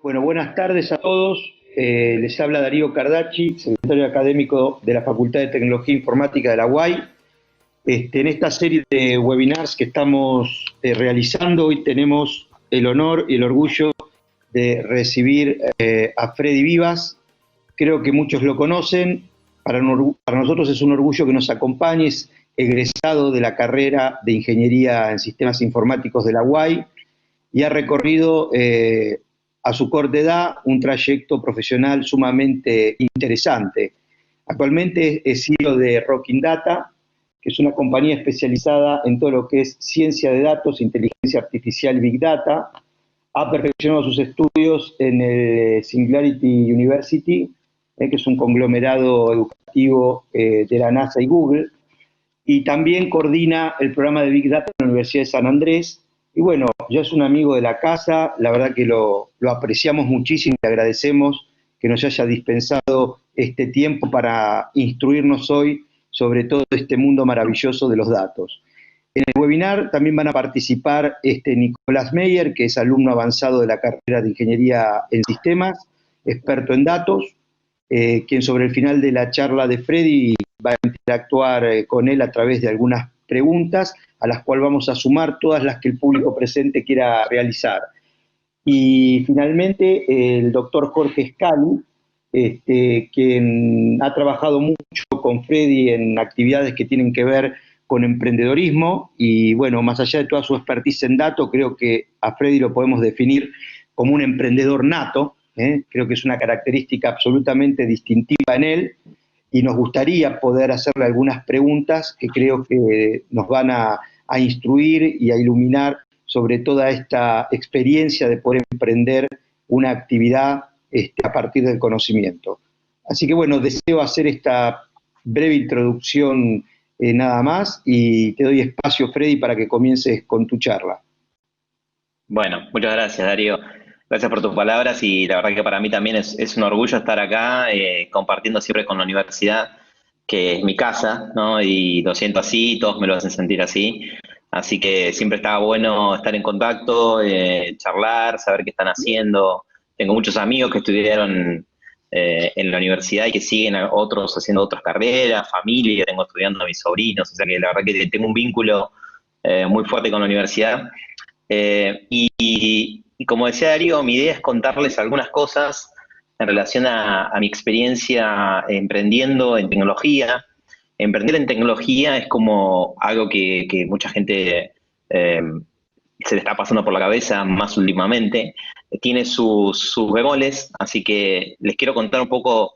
Bueno, buenas tardes a todos. Les habla Darío Cardachi, secretario académico de la Facultad de Tecnología Informática de la UAI. En esta serie de webinars que estamos realizando, hoy tenemos el honor y el orgullo de recibir a Freddy Vivas. Creo que muchos lo conocen. Para nosotros es un orgullo que nos acompañe. Es egresado de la carrera de Ingeniería en Sistemas Informáticos de la UAI y ha recorrido a su corta edad un trayecto profesional sumamente interesante. Actualmente es CEO de Rocking Data, que es una compañía especializada en todo lo que es ciencia de datos, inteligencia artificial y Big Data. Ha perfeccionado sus estudios en el Singularity University, que es un conglomerado educativo de la NASA y Google, y también coordina el programa de Big Data en la Universidad de San Andrés. Y bueno, ya es un amigo de la casa, la verdad que lo apreciamos muchísimo y le agradecemos que nos haya dispensado este tiempo para instruirnos hoy sobre todo este mundo maravilloso de los datos. En el webinar también van a participar Nicolás Meyer, que es alumno avanzado de la carrera de Ingeniería en Sistemas, experto en datos, quien sobre el final de la charla de Freddy va a interactuar con él a través de algunas preguntas, a las cuales vamos a sumar todas las que el público presente quiera realizar. Y finalmente el doctor Jorge Scali, quien ha trabajado mucho con Freddy en actividades que tienen que ver con emprendedorismo, y bueno, más allá de toda su expertise en datos, creo que a Freddy lo podemos definir como un emprendedor nato. Creo que es una característica absolutamente distintiva en él, y nos gustaría poder hacerle algunas preguntas que creo que nos van a instruir y a iluminar sobre toda esta experiencia de poder emprender una actividad a partir del conocimiento. Así que bueno, deseo hacer esta breve introducción nada más, y te doy espacio, Freddy, para que comiences con tu charla. Bueno, muchas gracias, Darío. Gracias por tus palabras y la verdad que para mí también es un orgullo estar acá compartiendo siempre con la universidad, que es mi casa, ¿no? Y lo siento así, todos me lo hacen sentir así. Así que siempre estaba bueno estar en contacto, charlar, saber qué están haciendo. Tengo muchos amigos que estudiaron en la universidad y que siguen a otros haciendo otras carreras, familia, tengo estudiando a mis sobrinos, o sea que la verdad que tengo un vínculo muy fuerte con la universidad. Y como decía Darío, mi idea es contarles algunas cosas en relación a mi experiencia emprendiendo en tecnología. Emprender en tecnología es como algo que mucha gente se le está pasando por la cabeza más últimamente. Tiene sus bemoles, así que les quiero contar un poco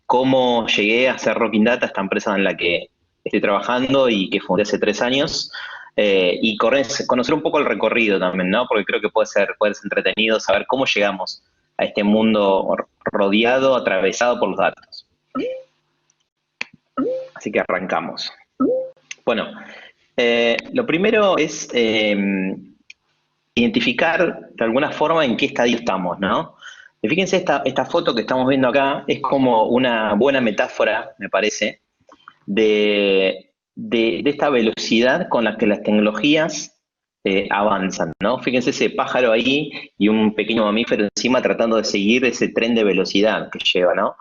cómo llegué a hacer Rocking Data, esta empresa en la que estoy trabajando y que fundé hace 3 años. Y conocer un poco el recorrido también, ¿no? Porque creo que puede ser entretenido saber cómo llegamos a este mundo rodeado, atravesado por los datos. Así que arrancamos. Bueno, lo primero es identificar de alguna forma en qué estadio estamos, ¿no? Y fíjense, esta foto que estamos viendo acá es como una buena metáfora, me parece, de esta velocidad con la que las tecnologías avanzan, ¿no? Fíjense ese pájaro ahí y un pequeño mamífero encima tratando de seguir ese tren de velocidad que lleva, ¿no?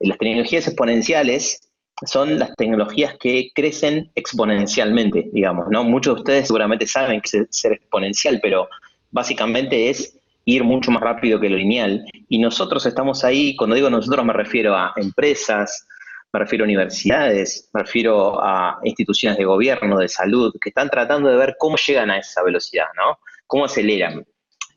Las tecnologías exponenciales son las tecnologías que crecen exponencialmente, digamos, ¿no? Muchos de ustedes seguramente saben que es ser exponencial, pero básicamente es ir mucho más rápido que lo lineal. Y nosotros estamos ahí, cuando digo nosotros me refiero a empresas, me refiero a universidades, me refiero a instituciones de gobierno, de salud, que están tratando de ver cómo llegan a esa velocidad, ¿no? Cómo aceleran.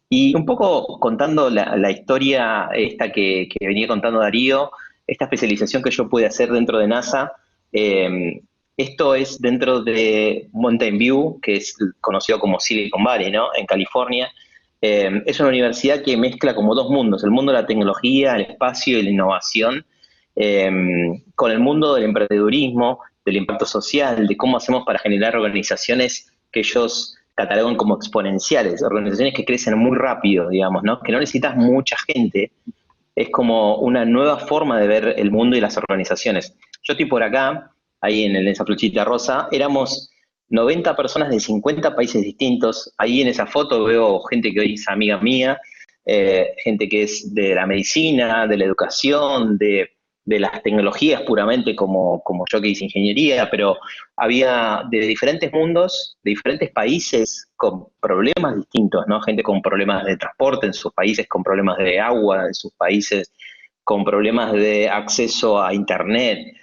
Y un poco contando la historia esta que venía contando Darío, esta especialización que yo pude hacer dentro de NASA, esto es dentro de Mountain View, que es conocido como Silicon Valley, ¿no? En California. Es una universidad que mezcla como dos mundos, el mundo de la tecnología, el espacio y la innovación, con el mundo del emprendedurismo, del impacto social, de cómo hacemos para generar organizaciones que ellos catalogan como exponenciales, organizaciones que crecen muy rápido, digamos, ¿no? Que no necesitas mucha gente, es como una nueva forma de ver el mundo y las organizaciones. Yo estoy por acá, ahí en esa fluchita rosa, éramos 90 personas de 50 países distintos. Ahí en esa foto veo gente que hoy es amiga mía, gente que es de la medicina, de la educación, de las tecnologías puramente como yo que hice ingeniería, pero había de diferentes mundos, de diferentes países con problemas distintos, ¿no? Gente con problemas de transporte en sus países, con problemas de agua en sus países, con problemas de acceso a internet,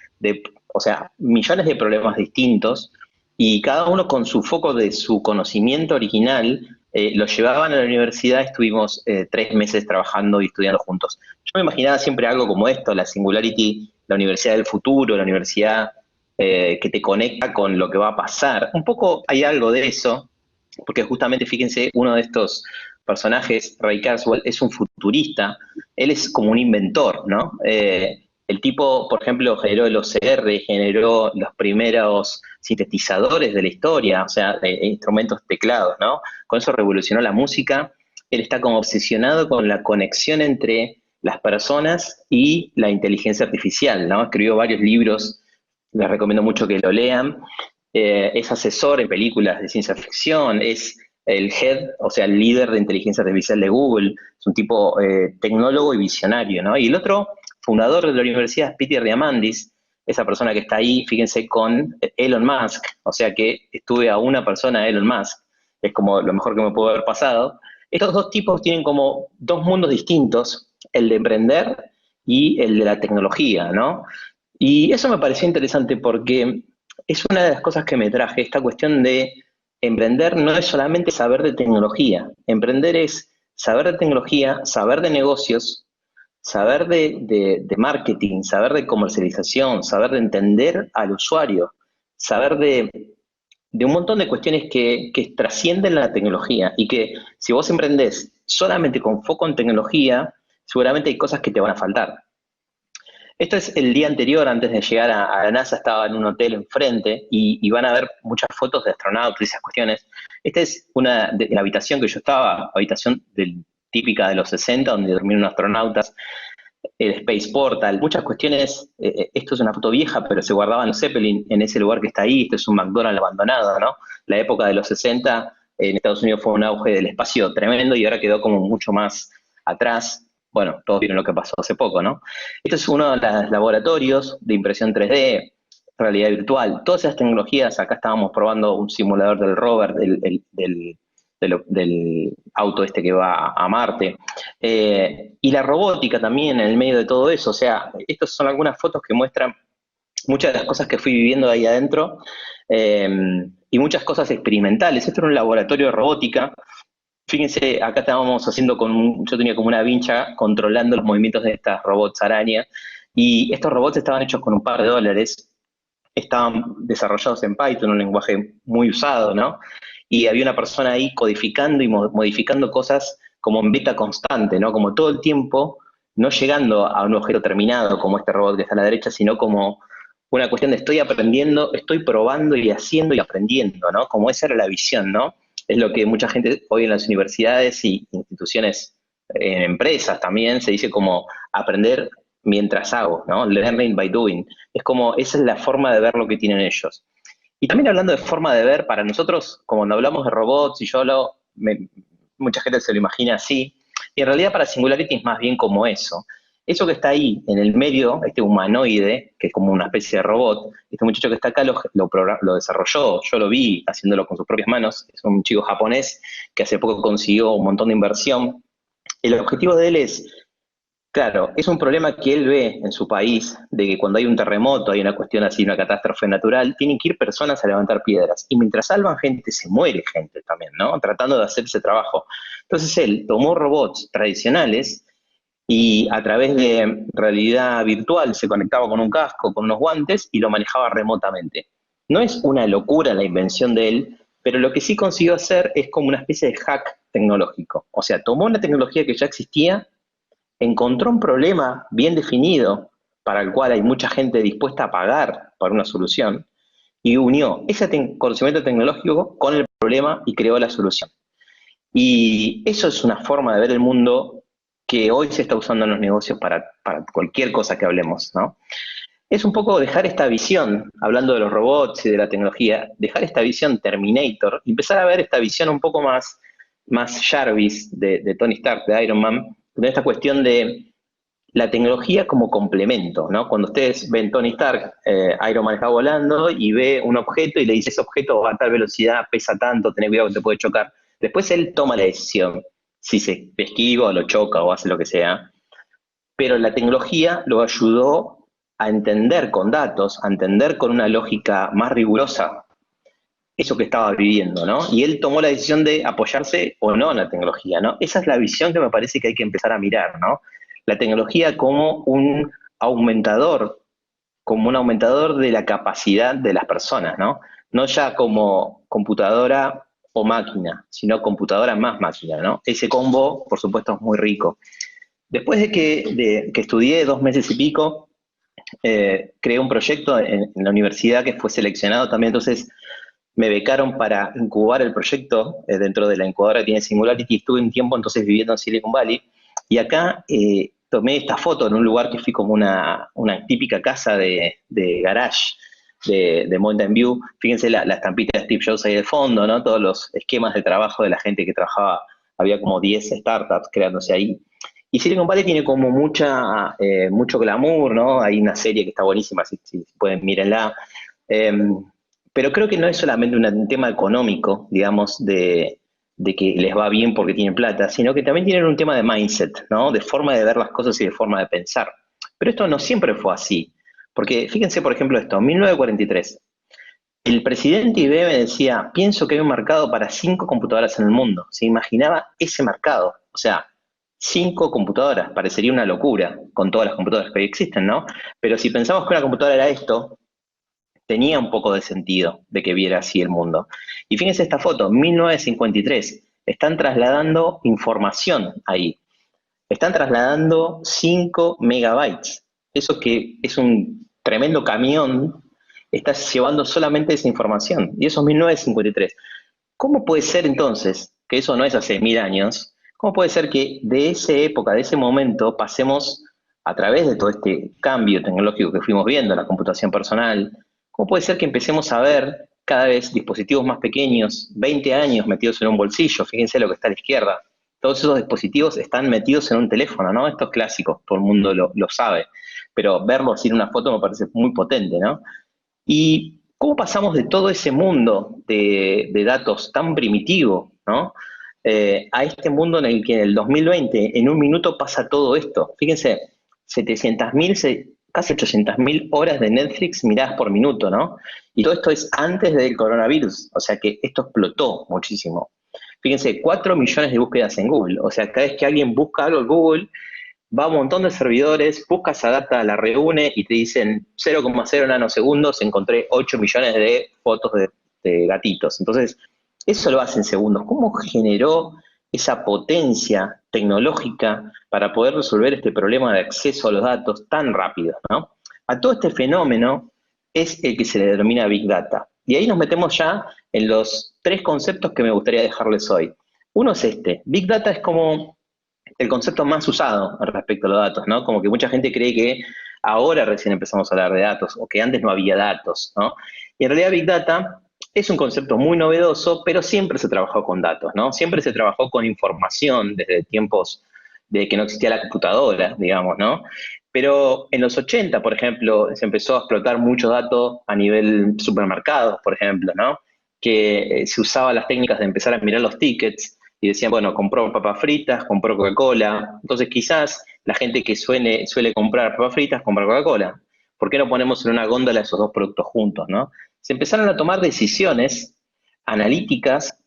o sea, millones de problemas distintos, y cada uno con su foco de su conocimiento original, lo llevaban a la universidad. Estuvimos 3 meses trabajando y estudiando juntos. Yo me imaginaba siempre algo como esto, la Singularity, la universidad del futuro, la universidad que te conecta con lo que va a pasar. Un poco hay algo de eso, porque justamente, fíjense, uno de estos personajes, Ray Kurzweil, es un futurista. Él es como un inventor, ¿no? El tipo, por ejemplo, generó el OCR, generó los primeros sintetizadores de la historia, o sea, instrumentos teclados, ¿no? Con eso revolucionó la música. Él está como obsesionado con la conexión entre las personas y la inteligencia artificial, ¿no? Escribió varios libros, les recomiendo mucho que lo lean. Es asesor en películas de ciencia ficción, es el head, o sea, el líder de inteligencia artificial de Google, es un tipo tecnólogo y visionario, ¿no? Y el otro fundador de la universidad es Peter Diamandis, esa persona que está ahí, fíjense, con Elon Musk, o sea que estuve a una persona de Elon Musk, es como lo mejor que me pudo haber pasado. Estos dos tipos tienen como dos mundos distintos, el de emprender y el de la tecnología, ¿no? Y eso me pareció interesante porque es una de las cosas que me traje, esta cuestión de emprender no es solamente saber de tecnología, emprender es saber de tecnología, saber de negocios, saber de marketing, saber de comercialización, saber de entender al usuario, saber de un montón de cuestiones que trascienden la tecnología y que si vos emprendés solamente con foco en tecnología, seguramente hay cosas que te van a faltar. Esto es el día anterior, antes de llegar a la NASA, estaba en un hotel enfrente y van a ver muchas fotos de astronautas y esas cuestiones. Esta es una de la habitación que yo estaba, habitación típica de los 60, donde dormían astronautas, el Space Portal, muchas cuestiones. Esto es una foto vieja, pero se guardaban los Zeppelin en ese lugar que está ahí. Esto es un McDonald's abandonado, ¿no? La época de los 60 en Estados Unidos fue un auge del espacio tremendo y ahora quedó como mucho más atrás. Bueno, todos vieron lo que pasó hace poco, ¿no? Este es uno de los laboratorios de impresión 3D, realidad virtual. Todas esas tecnologías, acá estábamos probando un simulador del rover, del auto este que va a Marte. Y la robótica también en el medio de todo eso. O sea, estas son algunas fotos que muestran muchas de las cosas que fui viviendo ahí adentro, y muchas cosas experimentales. Esto era un laboratorio de robótica. Fíjense, acá estábamos haciendo yo tenía como una vincha controlando los movimientos de estas robots araña, y estos robots estaban hechos con un par de dólares, estaban desarrollados en Python, un lenguaje muy usado, ¿no? Y había una persona ahí codificando y modificando cosas como en beta constante, ¿no? Como todo el tiempo, no llegando a un objeto terminado como este robot que está a la derecha, sino como una cuestión de estoy aprendiendo, estoy probando y haciendo y aprendiendo, ¿no? Como esa era la visión, ¿no? Es lo que mucha gente hoy en las universidades y instituciones, en empresas también, se dice como aprender mientras hago, ¿no? Learning by doing. Es como, esa es la forma de ver lo que tienen ellos. Y también hablando de forma de ver, para nosotros, como cuando hablamos de robots y yo hablo, mucha gente se lo imagina así, y en realidad para Singularity es más bien como eso. Eso que está ahí en el medio, este humanoide, que es como una especie de robot, este muchacho que está acá lo desarrolló, yo lo vi haciéndolo con sus propias manos, es un chico japonés que hace poco consiguió un montón de inversión. El objetivo de él es, claro, es un problema que él ve en su país, de que cuando hay un terremoto, hay una cuestión así, una catástrofe natural, tienen que ir personas a levantar piedras. Y mientras salvan gente, se muere gente también, ¿no? Tratando de hacer ese trabajo. Entonces él tomó robots tradicionales y a través de realidad virtual se conectaba con un casco, con unos guantes y lo manejaba remotamente. No es una locura la invención de él, pero lo que sí consiguió hacer es como una especie de hack tecnológico. O sea, tomó una tecnología que ya existía, encontró un problema bien definido para el cual hay mucha gente dispuesta a pagar por una solución y unió ese conocimiento tecnológico con el problema y creó la solución. Y eso es una forma de ver el mundo que hoy se está usando en los negocios para cualquier cosa que hablemos, ¿no? Es un poco dejar esta visión, hablando de los robots y de la tecnología, dejar esta visión Terminator y empezar a ver esta visión un poco más más Jarvis de Tony Stark, de Iron Man, con esta cuestión de la tecnología como complemento, ¿no? Cuando ustedes ven Tony Stark, Iron Man está volando y ve un objeto y le dice, ese objeto va a tal velocidad, pesa tanto, tenés cuidado que te puede chocar. Después él toma la decisión, si se esquiva o lo choca o hace lo que sea, pero la tecnología lo ayudó a entender con datos, a entender con una lógica más rigurosa eso que estaba viviendo, ¿no? Y él tomó la decisión de apoyarse o no en la tecnología, ¿no? Esa es la visión que me parece que hay que empezar a mirar, ¿no? La tecnología aumentador, como un aumentador de la capacidad de las personas, ¿no? No ya como computadora o máquina, sino computadora más máquina, ¿no? Ese combo, por supuesto, es muy rico. Después de que estudié 2 meses y pico, creé un proyecto en la universidad que fue seleccionado también, entonces me becaron para incubar el proyecto dentro de la incubadora que tiene Singularity. Estuve un tiempo entonces viviendo en Silicon Valley y acá tomé esta foto en un lugar que fui como una típica casa de garage de Mountain View. Fíjense la estampita de Steve Jobs ahí de fondo, ¿no? Todos los esquemas de trabajo de la gente que trabajaba, había como 10 startups creándose ahí. Y Silicon Valley tiene como mucho glamour, ¿no? Hay una serie que está buenísima, si pueden, mírenla. Pero creo que no es solamente un tema económico, digamos, de que les va bien porque tienen plata, sino que también tienen un tema de mindset, ¿no? De forma de ver las cosas y de forma de pensar. Pero esto no siempre fue así. Porque fíjense, por ejemplo, esto, en 1943, el presidente IBM decía, pienso que hay un mercado para 5 computadoras en el mundo. Se imaginaba ese mercado. O sea, 5 computadoras, parecería una locura con todas las computadoras que hoy existen, ¿no? Pero si pensamos que una computadora era esto, tenía un poco de sentido de que viera así el mundo. Y fíjense esta foto, 1953, están trasladando información ahí, están trasladando 5 megabytes. Eso que es un tremendo camión, está llevando solamente esa información, y eso es 1953. ¿Cómo puede ser entonces, que eso no es hace 1000 años, cómo puede ser que de esa época, de ese momento, pasemos a través de todo este cambio tecnológico que fuimos viendo, la computación personal, cómo puede ser que empecemos a ver cada vez dispositivos más pequeños, 20 años metidos en un bolsillo? Fíjense lo que está a la izquierda. Todos esos dispositivos están metidos en un teléfono, ¿no? Esto es clásico, todo el mundo lo sabe, pero verlo así en una foto me parece muy potente, ¿no? ¿Y cómo pasamos de todo ese mundo de datos tan primitivo, ¿no? A este mundo en el que en el 2020, en un minuto pasa todo esto? Fíjense, 700.000, casi 800.000 horas de Netflix miradas por minuto, ¿no? Y todo esto es antes del coronavirus, o sea que esto explotó muchísimo. Fíjense, 4 millones de búsquedas en Google, o sea, cada vez que alguien busca algo en Google, va a un montón de servidores, busca esa data, la reúne y te dicen 0,0 nanosegundos, encontré 8 millones de fotos de gatitos. Entonces, eso lo hace en segundos. ¿Cómo generó esa potencia tecnológica para poder resolver este problema de acceso a los datos tan rápido, ¿no? A todo este fenómeno es el que se le denomina Big Data. Y ahí nos metemos ya en los 3 conceptos que me gustaría dejarles hoy. Uno es este. Big Data es como el concepto más usado respecto a los datos, ¿no? Como que mucha gente cree que ahora recién empezamos a hablar de datos o que antes no había datos, ¿no? Y en realidad Big Data es un concepto muy novedoso, pero siempre se trabajó con datos, ¿no? Siempre se trabajó con información desde tiempos de que no existía la computadora, digamos, ¿no? Pero en los 80, por ejemplo, se empezó a explotar mucho dato a nivel supermercados, por ejemplo, ¿no? Que se usaba las técnicas de empezar a mirar los tickets y decían, bueno, compró papas fritas, compró Coca-Cola. Entonces quizás la gente que suele comprar papas fritas compra Coca-Cola. ¿Por qué no ponemos en una góndola esos 2 productos juntos, no? Se empezaron a tomar decisiones analíticas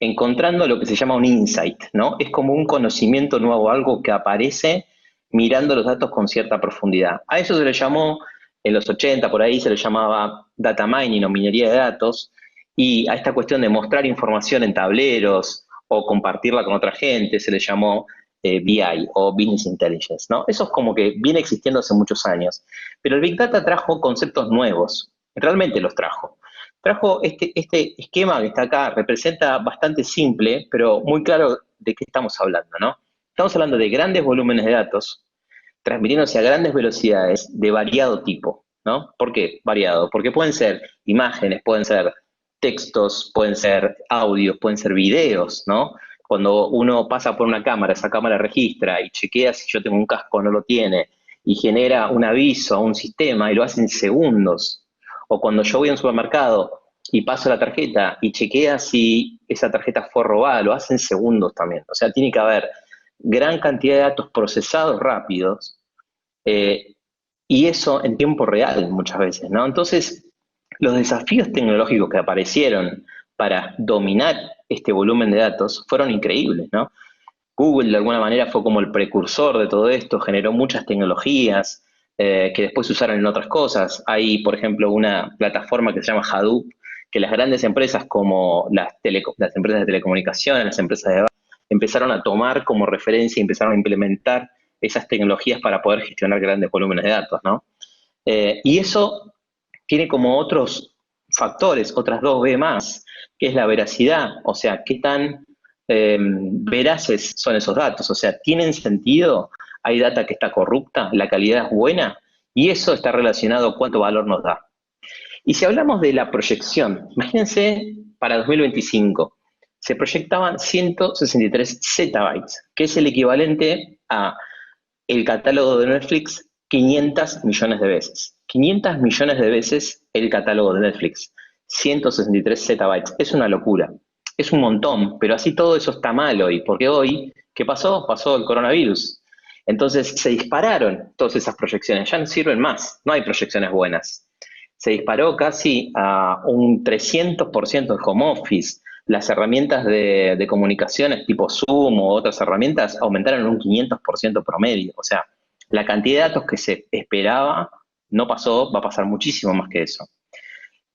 encontrando lo que se llama un insight, ¿no? Es como un conocimiento nuevo, algo que aparece mirando los datos con cierta profundidad. A eso se le llamó, en los 80 por ahí se le llamaba data mining o minería de datos, y a esta cuestión de mostrar información en tableros o compartirla con otra gente se le llamó BI o Business Intelligence, ¿no? Eso es como que viene existiendo hace muchos años. Pero el Big Data trajo conceptos nuevos, realmente los trajo. Trajo este esquema que está acá, representa bastante simple, pero muy claro de qué estamos hablando, ¿no? Estamos hablando de grandes volúmenes de datos transmitiéndose a grandes velocidades de variado tipo, ¿no? ¿Por qué variado? Porque pueden ser imágenes, pueden ser textos, pueden ser audios, pueden ser videos, ¿no? Cuando uno pasa por una cámara, esa cámara registra y chequea si yo tengo un casco o no lo tiene, y genera un aviso a un sistema y lo hace en segundos. O cuando yo voy a un supermercado y paso la tarjeta y chequea si esa tarjeta fue robada, lo hace en segundos también. O sea, tiene que haber gran cantidad de datos procesados rápidos, eh, y eso en tiempo real muchas veces, ¿no? Entonces, los desafíos tecnológicos que aparecieron para dominar este volumen de datos fueron increíbles, ¿no? Google de alguna manera fue como el precursor de todo esto, generó muchas tecnologías que después se usaron en otras cosas. Hay, por ejemplo, una plataforma que se llama Hadoop, que las grandes empresas como las empresas de telecomunicaciones, las empresas de empezaron a tomar como referencia y empezaron a implementar esas tecnologías para poder gestionar grandes volúmenes de datos, ¿no? Y eso tiene como otros factores, otras dos B más, que es la veracidad, o sea, qué tan veraces son esos datos, o sea, ¿tienen sentido? ¿Hay data que está corrupta? ¿La calidad es buena? Y eso está relacionado a cuánto valor nos da. Y si hablamos de la proyección, imagínense para 2025, se proyectaban 163 zettabytes, que es el equivalente a el catálogo de Netflix 500 millones de veces. 500 millones de veces el catálogo de Netflix. 163 zettabytes. Es una locura. Es un montón, pero así todo eso está mal hoy, porque hoy, ¿qué pasó? Pasó el coronavirus. Entonces se dispararon todas esas proyecciones, ya no sirven más, no hay proyecciones buenas. Se disparó casi a un 300% el home office. Las herramientas de comunicaciones tipo Zoom o otras herramientas aumentaron en un 500% promedio. O sea, la cantidad de datos que se esperaba no pasó, va a pasar muchísimo más que eso.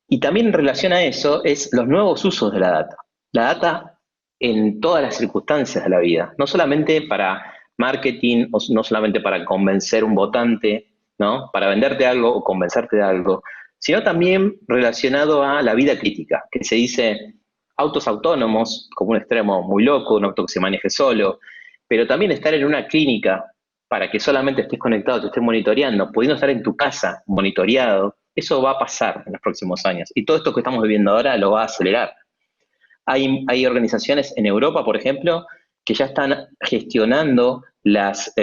Y también en relación a eso es los nuevos usos de la data. La data en todas las circunstancias de la vida, no solamente para marketing, o no solamente para convencer un votante, ¿no? Para venderte algo o convencerte de algo, sino también relacionado a la vida crítica, que se dice autos autónomos, como un extremo muy loco, un auto que se maneje solo, pero también estar en una clínica para que solamente estés conectado, te estés monitoreando, pudiendo estar en tu casa monitoreado, eso va a pasar en los próximos años. Y todo esto que estamos viviendo ahora lo va a acelerar. Hay organizaciones en Europa, por ejemplo, que ya están gestionando las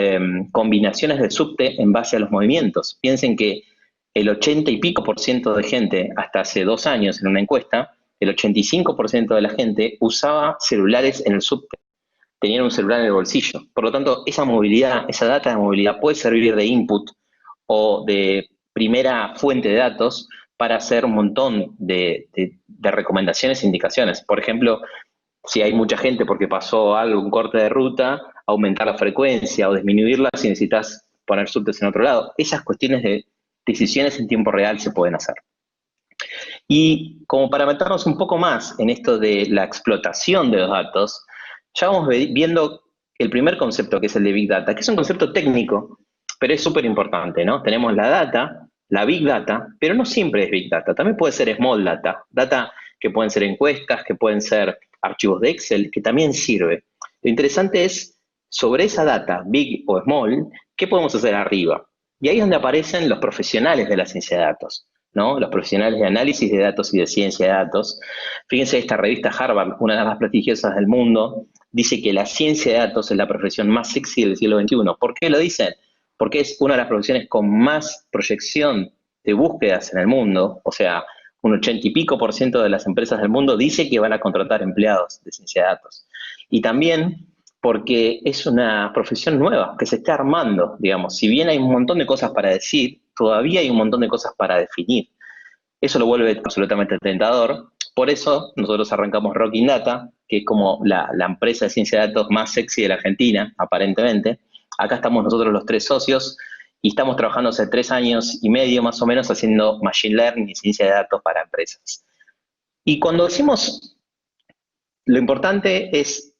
combinaciones de subte en base a los movimientos. Piensen que el 80 y pico por ciento de gente, hasta hace 2 años en una encuesta, el 85% de la gente usaba celulares en el subte, tenían un celular en el bolsillo. Por lo tanto, esa movilidad, esa data de movilidad puede servir de input o de primera fuente de datos para hacer un montón de recomendaciones e indicaciones. Por ejemplo, si hay mucha gente porque pasó algo, un corte de ruta, aumentar la frecuencia o disminuirla si necesitas poner subtes en otro lado. Esas cuestiones de decisiones en tiempo real se pueden hacer. Y como para meternos un poco más en esto de la explotación de los datos, ya vamos viendo el primer concepto, que es el de Big Data, que es un concepto técnico, pero es súper importante, ¿no? Tenemos la data, la Big Data, pero no siempre es Big Data, también puede ser Small Data, data que pueden ser encuestas, que pueden ser archivos de Excel, que también sirve. Lo interesante es, sobre esa data, Big o Small, ¿qué podemos hacer arriba? Y ahí es donde aparecen los profesionales de la ciencia de datos, ¿no? Los profesionales de análisis de datos y de ciencia de datos. Fíjense, esta revista Harvard, una de las más prestigiosas del mundo, dice que la ciencia de datos es la profesión más sexy del siglo XXI. ¿Por qué lo dicen? Porque es una de las profesiones con más proyección de búsquedas en el mundo, o sea, un 80 y pico por ciento de las empresas del mundo dice que van a contratar empleados de ciencia de datos. Y también porque es una profesión nueva que se está armando, digamos. Si bien hay un montón de cosas para decir, todavía hay un montón de cosas para definir. Eso lo vuelve absolutamente tentador. Por eso nosotros arrancamos Rocking Data, que es como la empresa de ciencia de datos más sexy de la Argentina, aparentemente. Acá estamos nosotros los 3 socios y estamos trabajando hace 3 años y medio más o menos haciendo Machine Learning y ciencia de datos para empresas. Y cuando decimos lo importante es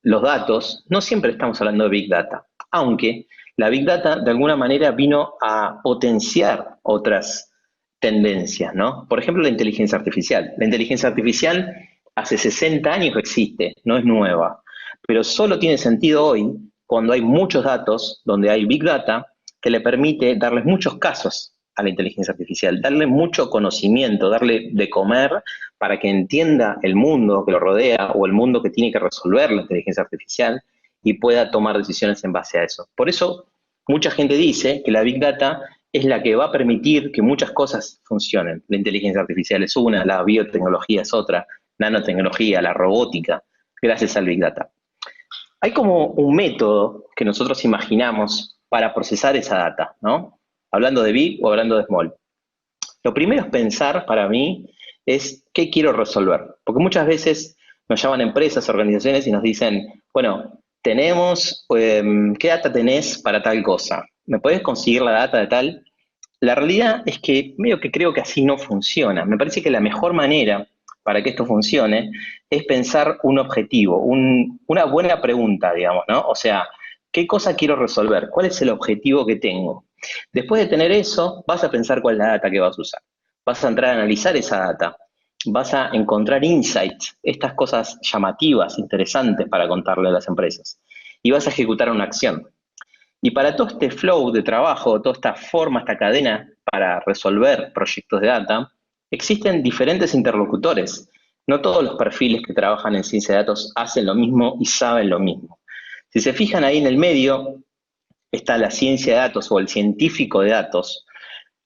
los datos, no siempre estamos hablando de Big Data, aunque la Big Data de alguna manera vino a potenciar otras tendencias, ¿no? Por ejemplo, la inteligencia artificial. La inteligencia artificial hace 60 años que existe, no es nueva, pero solo tiene sentido hoy cuando hay muchos datos, donde hay Big Data, que le permite darles muchos casos a la inteligencia artificial, darle mucho conocimiento, darle de comer para que entienda el mundo que lo rodea o el mundo que tiene que resolver la inteligencia artificial y pueda tomar decisiones en base a eso. Por eso, mucha gente dice que la Big Data es la que va a permitir que muchas cosas funcionen. La inteligencia artificial es una, la biotecnología es otra, nanotecnología, la robótica, gracias al Big Data. Hay como un método que nosotros imaginamos para procesar esa data, ¿no? Hablando de Big o hablando de Small. Lo primero es pensar, para mí, es qué quiero resolver. Porque muchas veces nos llaman empresas, organizaciones y nos dicen, bueno, ¿qué data tenés para tal cosa? ¿Me podés conseguir la data de tal? La realidad es que medio que creo que así no funciona. Me parece que la mejor manera para que esto funcione es pensar un objetivo, una buena pregunta, digamos, ¿no? O sea, ¿qué cosa quiero resolver? ¿Cuál es el objetivo que tengo? Después de tener eso, vas a pensar cuál es la data que vas a usar. Vas a entrar a analizar esa data. Vas a encontrar insights, estas cosas llamativas, interesantes para contarle a las empresas. Y vas a ejecutar una acción. Y para todo este flow de trabajo, toda esta forma, esta cadena para resolver proyectos de data, existen diferentes interlocutores. No todos los perfiles que trabajan en ciencia de datos hacen lo mismo y saben lo mismo. Si se fijan ahí en el medio, está la ciencia de datos o el científico de datos.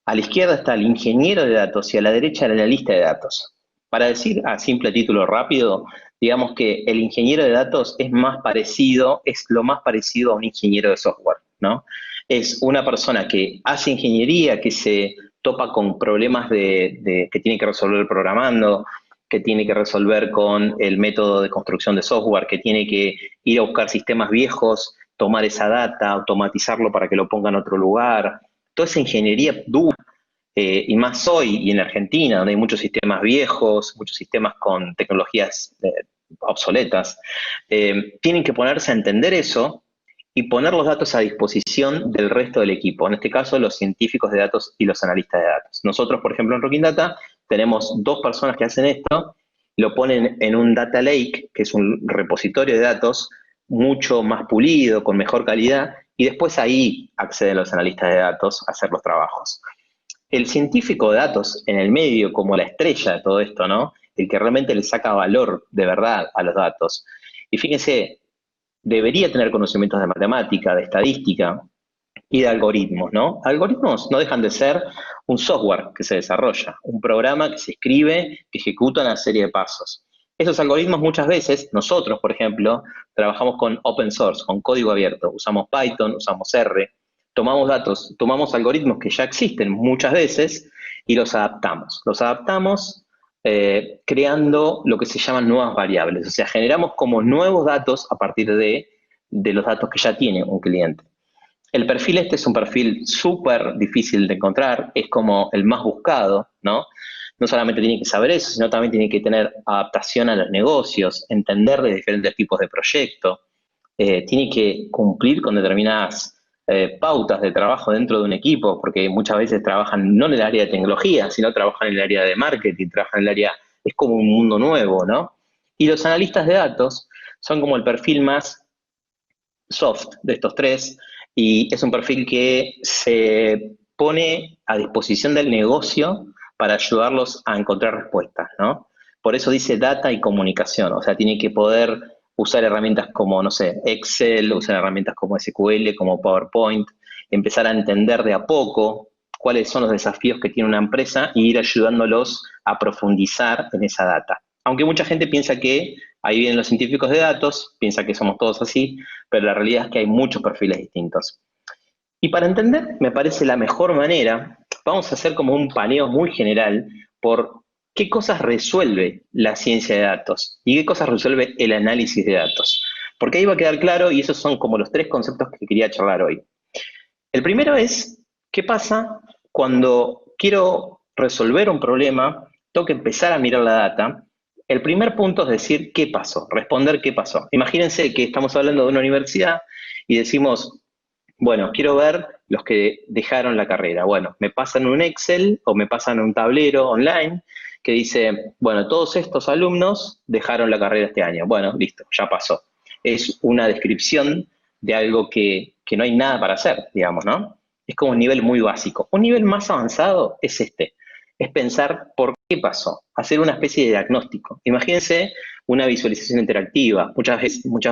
A la izquierda está el ingeniero de datos y a la derecha el analista de datos. Para decir a simple título rápido, digamos que el ingeniero de datos es lo más parecido a un ingeniero de software, ¿no? Es una persona que hace ingeniería, que se topa con problemas que tiene que resolver programando, que tiene que resolver con el método de construcción de software, que tiene que ir a buscar sistemas viejos, tomar esa data, automatizarlo para que lo ponga en otro lugar. Toda esa ingeniería dura, y más hoy y en Argentina, donde hay muchos sistemas viejos, muchos sistemas con tecnologías obsoletas, tienen que ponerse a entender eso y poner los datos a disposición del resto del equipo, en este caso los científicos de datos y los analistas de datos. Nosotros, por ejemplo, en Rocking Data, tenemos 2 personas que hacen esto, lo ponen en un data lake, que es un repositorio de datos mucho más pulido, con mejor calidad, y después ahí acceden los analistas de datos a hacer los trabajos. El científico de datos en el medio, como la estrella de todo esto, ¿no? El que realmente le saca valor de verdad a los datos. Y fíjense, debería tener conocimientos de matemática, de estadística y de algoritmos, ¿no? Algoritmos no dejan de ser un software que se desarrolla, un programa que se escribe, que ejecuta una serie de pasos. Esos algoritmos muchas veces, nosotros, por ejemplo, trabajamos con open source, con código abierto. Usamos Python, usamos R, tomamos datos, tomamos algoritmos que ya existen muchas veces y los adaptamos. Los adaptamos creando lo que se llaman nuevas variables. O sea, generamos como nuevos datos a partir de los datos que ya tiene un cliente. El perfil este es un perfil súper difícil de encontrar, es como el más buscado, ¿no? No solamente tiene que saber eso, sino también tiene que tener adaptación a los negocios, entender de diferentes tipos de proyectos, tiene que cumplir con determinadas pautas de trabajo dentro de un equipo, porque muchas veces trabajan no en el área de tecnología, sino trabajan en el área de marketing, trabajan en el área, es como un mundo nuevo, ¿no? Y los analistas de datos son como el perfil más soft de estos 3, y es un perfil que se pone a disposición del negocio para ayudarlos a encontrar respuestas, ¿no? Por eso dice data y comunicación, o sea, tiene que poder usar herramientas como, no sé, Excel, usar herramientas como SQL, como PowerPoint, empezar a entender de a poco cuáles son los desafíos que tiene una empresa e ir ayudándolos a profundizar en esa data. Aunque mucha gente piensa que ahí vienen los científicos de datos, piensa que somos todos así, pero la realidad es que hay muchos perfiles distintos. Y para entender, me parece la mejor manera, vamos a hacer como un paneo muy general por qué cosas resuelve la ciencia de datos y qué cosas resuelve el análisis de datos. Porque ahí va a quedar claro, y esos son como los 3 conceptos que quería charlar hoy. El primero es, ¿qué pasa cuando quiero resolver un problema? Tengo que empezar a mirar la data. El primer punto es decir, ¿qué pasó? Responder qué pasó. Imagínense que estamos hablando de una universidad y decimos, bueno, quiero ver los que dejaron la carrera. Bueno, me pasan un Excel o me pasan un tablero online que dice, bueno, todos estos alumnos dejaron la carrera este año. Bueno, listo, ya pasó. Es una descripción de algo que no hay nada para hacer, digamos, ¿no? Es como un nivel muy básico. Un nivel más avanzado es este. es pensar por qué pasó, hacer una especie de diagnóstico. Imagínense una visualización interactiva. Muchas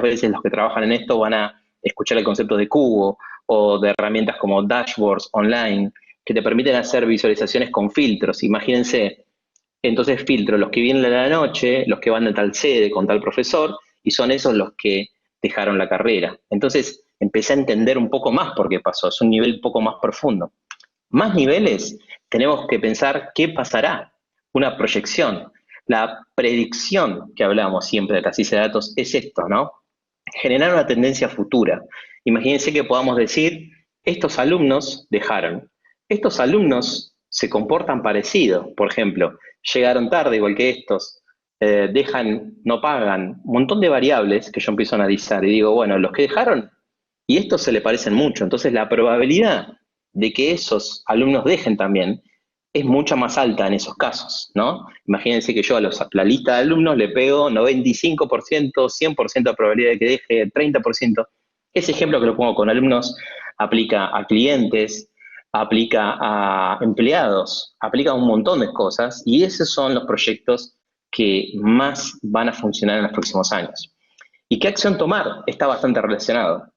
veces los que trabajan en esto van a escuchar el concepto de cubo o de herramientas como dashboards online que te permiten hacer visualizaciones con filtros. Imagínense, entonces filtro los que vienen a la noche, los que van de tal sede con tal profesor, y son esos los que dejaron la carrera. Entonces empecé a entender un poco más por qué pasó, es un nivel un poco más profundo. Más niveles, tenemos que pensar qué pasará, una proyección. La predicción que hablamos siempre de la ciencia de datos es esto, ¿no? Generar una tendencia futura. Imagínense que podamos decir, estos alumnos dejaron, estos alumnos se comportan parecido, por ejemplo, llegaron tarde igual que estos, dejan, no pagan, un montón de variables que yo empiezo a analizar y digo, bueno, los que dejaron y estos se le parecen mucho, entonces la probabilidad de que esos alumnos dejen también es mucho más alta en esos casos, ¿no? Imagínense que yo a la lista de alumnos le pego 95%, 100% de probabilidad de que deje, 30%. Ese ejemplo que lo pongo con alumnos aplica a clientes, aplica a empleados, aplica a un montón de cosas y esos son los proyectos que más van a funcionar en los próximos años. ¿Y qué acción tomar? Está bastante relacionado.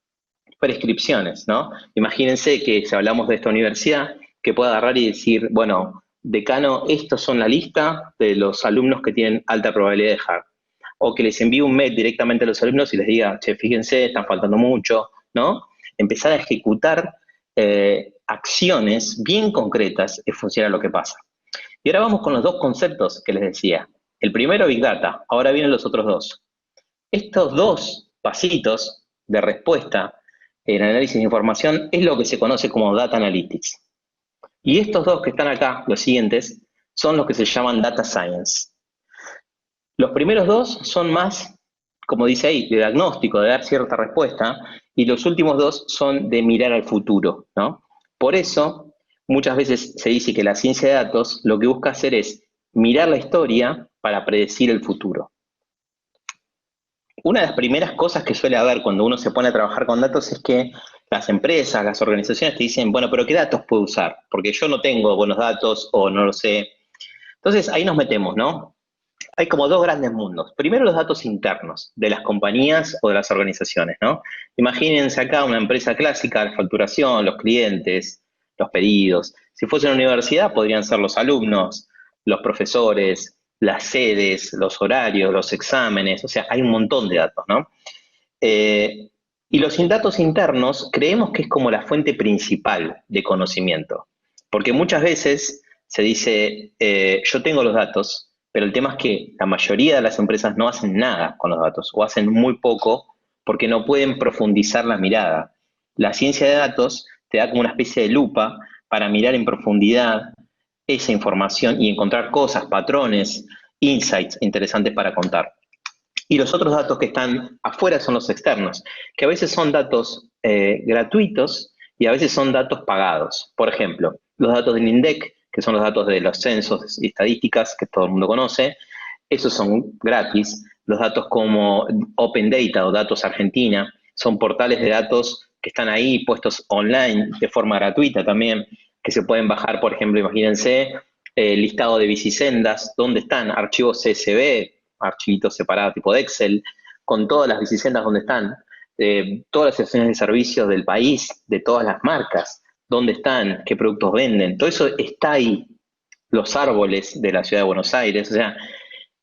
Prescripciones, ¿no? Imagínense que si hablamos de esta universidad, que pueda agarrar y decir, bueno, decano, estos son la lista de los alumnos que tienen alta probabilidad de dejar. O que les envíe un mail directamente a los alumnos y les diga, che, fíjense, están faltando mucho, ¿no? Empezar a ejecutar acciones bien concretas en función a lo que pasa. Y ahora vamos con los dos conceptos que les decía. El primero, Big Data. Ahora vienen los otros dos. Estos dos pasitos de respuesta en análisis de información es lo que se conoce como Data Analytics. Y estos dos que están acá, los siguientes, son los que se llaman Data Science. Los primeros dos son más, como dice ahí, de diagnóstico, de dar cierta respuesta, y los últimos dos son de mirar al futuro, ¿no? Por eso, muchas veces se dice que la ciencia de datos lo que busca hacer es mirar la historia para predecir el futuro. Una de las primeras cosas que suele haber cuando uno se pone a trabajar con datos es que las empresas, las organizaciones te dicen, bueno, pero ¿qué datos puedo usar? Porque yo no tengo buenos datos o no lo sé. Entonces ahí nos metemos, ¿no? Hay como dos grandes mundos. Primero los datos internos de las compañías o de las organizaciones, ¿no? Imagínense acá una empresa clásica, la facturación, los clientes, los pedidos. Si fuese una universidad podrían ser los alumnos, los profesores, las sedes, los horarios, los exámenes, o sea, hay un montón de datos, ¿no? Y los datos internos creemos que es como la fuente principal de conocimiento, porque muchas veces se dice, yo tengo los datos, pero el tema es que la mayoría de las empresas no hacen nada con los datos, o hacen muy poco porque no pueden profundizar la mirada. La ciencia de datos te da como una especie de lupa para mirar en profundidad esa información y encontrar cosas, patrones, insights interesantes para contar. Y los otros datos que están afuera son los externos, que a veces son datos gratuitos y a veces son datos pagados. Por ejemplo, los datos del INDEC, que son los datos de los censos y estadísticas que todo el mundo conoce, esos son gratis. Los datos como Open Data o Datos Argentina son portales de datos que están ahí puestos online de forma gratuita también, que se pueden bajar, por ejemplo, imagínense, listado de bicisendas, dónde están archivos CSV, archivitos separados tipo de Excel, con todas las bicisendas donde están, todas las estaciones de servicios del país, de todas las marcas, dónde están, qué productos venden, todo eso está ahí, los árboles de la ciudad de Buenos Aires, o sea,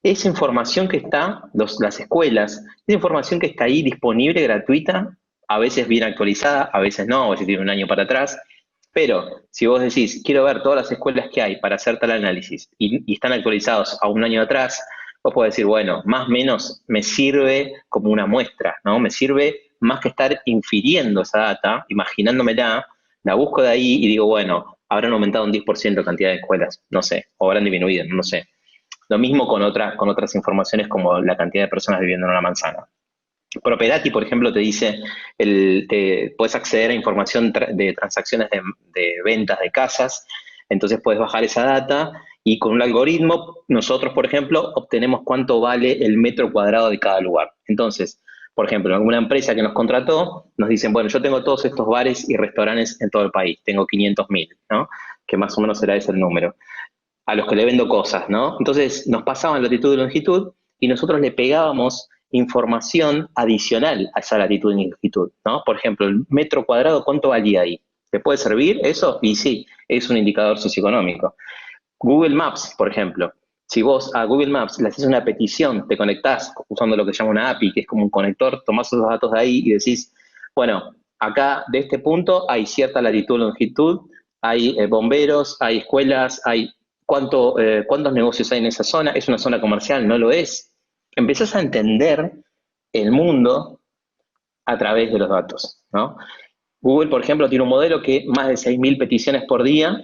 esa información que está, las escuelas, esa información que está ahí disponible, gratuita, a veces bien actualizada, a veces no, a veces tiene un año para atrás, pero si vos decís, quiero ver todas las escuelas que hay para hacer tal análisis y están actualizados a un año atrás, vos podés decir, bueno, más o menos me sirve como una muestra, ¿no? Me sirve más que estar infiriendo esa data, imaginándomela, la busco de ahí y digo, bueno, habrán aumentado un 10% cantidad de escuelas, no sé, o habrán disminuido, no sé. Lo mismo con otras informaciones como la cantidad de personas viviendo en una manzana. Properati, por ejemplo, te dice, puedes acceder a información de transacciones de ventas de casas, entonces puedes bajar esa data y con un algoritmo, nosotros, por ejemplo, obtenemos cuánto vale el metro cuadrado de cada lugar. Entonces, por ejemplo, alguna empresa que nos contrató, nos dicen, bueno, yo tengo todos estos bares y restaurantes en todo el país, tengo 500.000, ¿no? Que más o menos será ese el número. a los que le vendo cosas, ¿no? Entonces nos pasaban latitud y longitud y nosotros le pegábamos información adicional a esa latitud y longitud, ¿no? Por ejemplo, el metro cuadrado, ¿cuánto valía ahí? ¿Te puede servir eso? Y sí, es un indicador socioeconómico. Google Maps, por ejemplo. Si vos a Google Maps le haces una petición, te conectás usando lo que se llama una API, que es como un conector, tomás esos datos de ahí y decís, bueno, acá de este punto hay cierta latitud, longitud, hay bomberos, hay escuelas, hay cuántos negocios hay en esa zona, es una zona comercial, no lo es. Empezás a entender el mundo a través de los datos, ¿no? Google, por ejemplo, tiene un modelo que más de 6.000 peticiones por día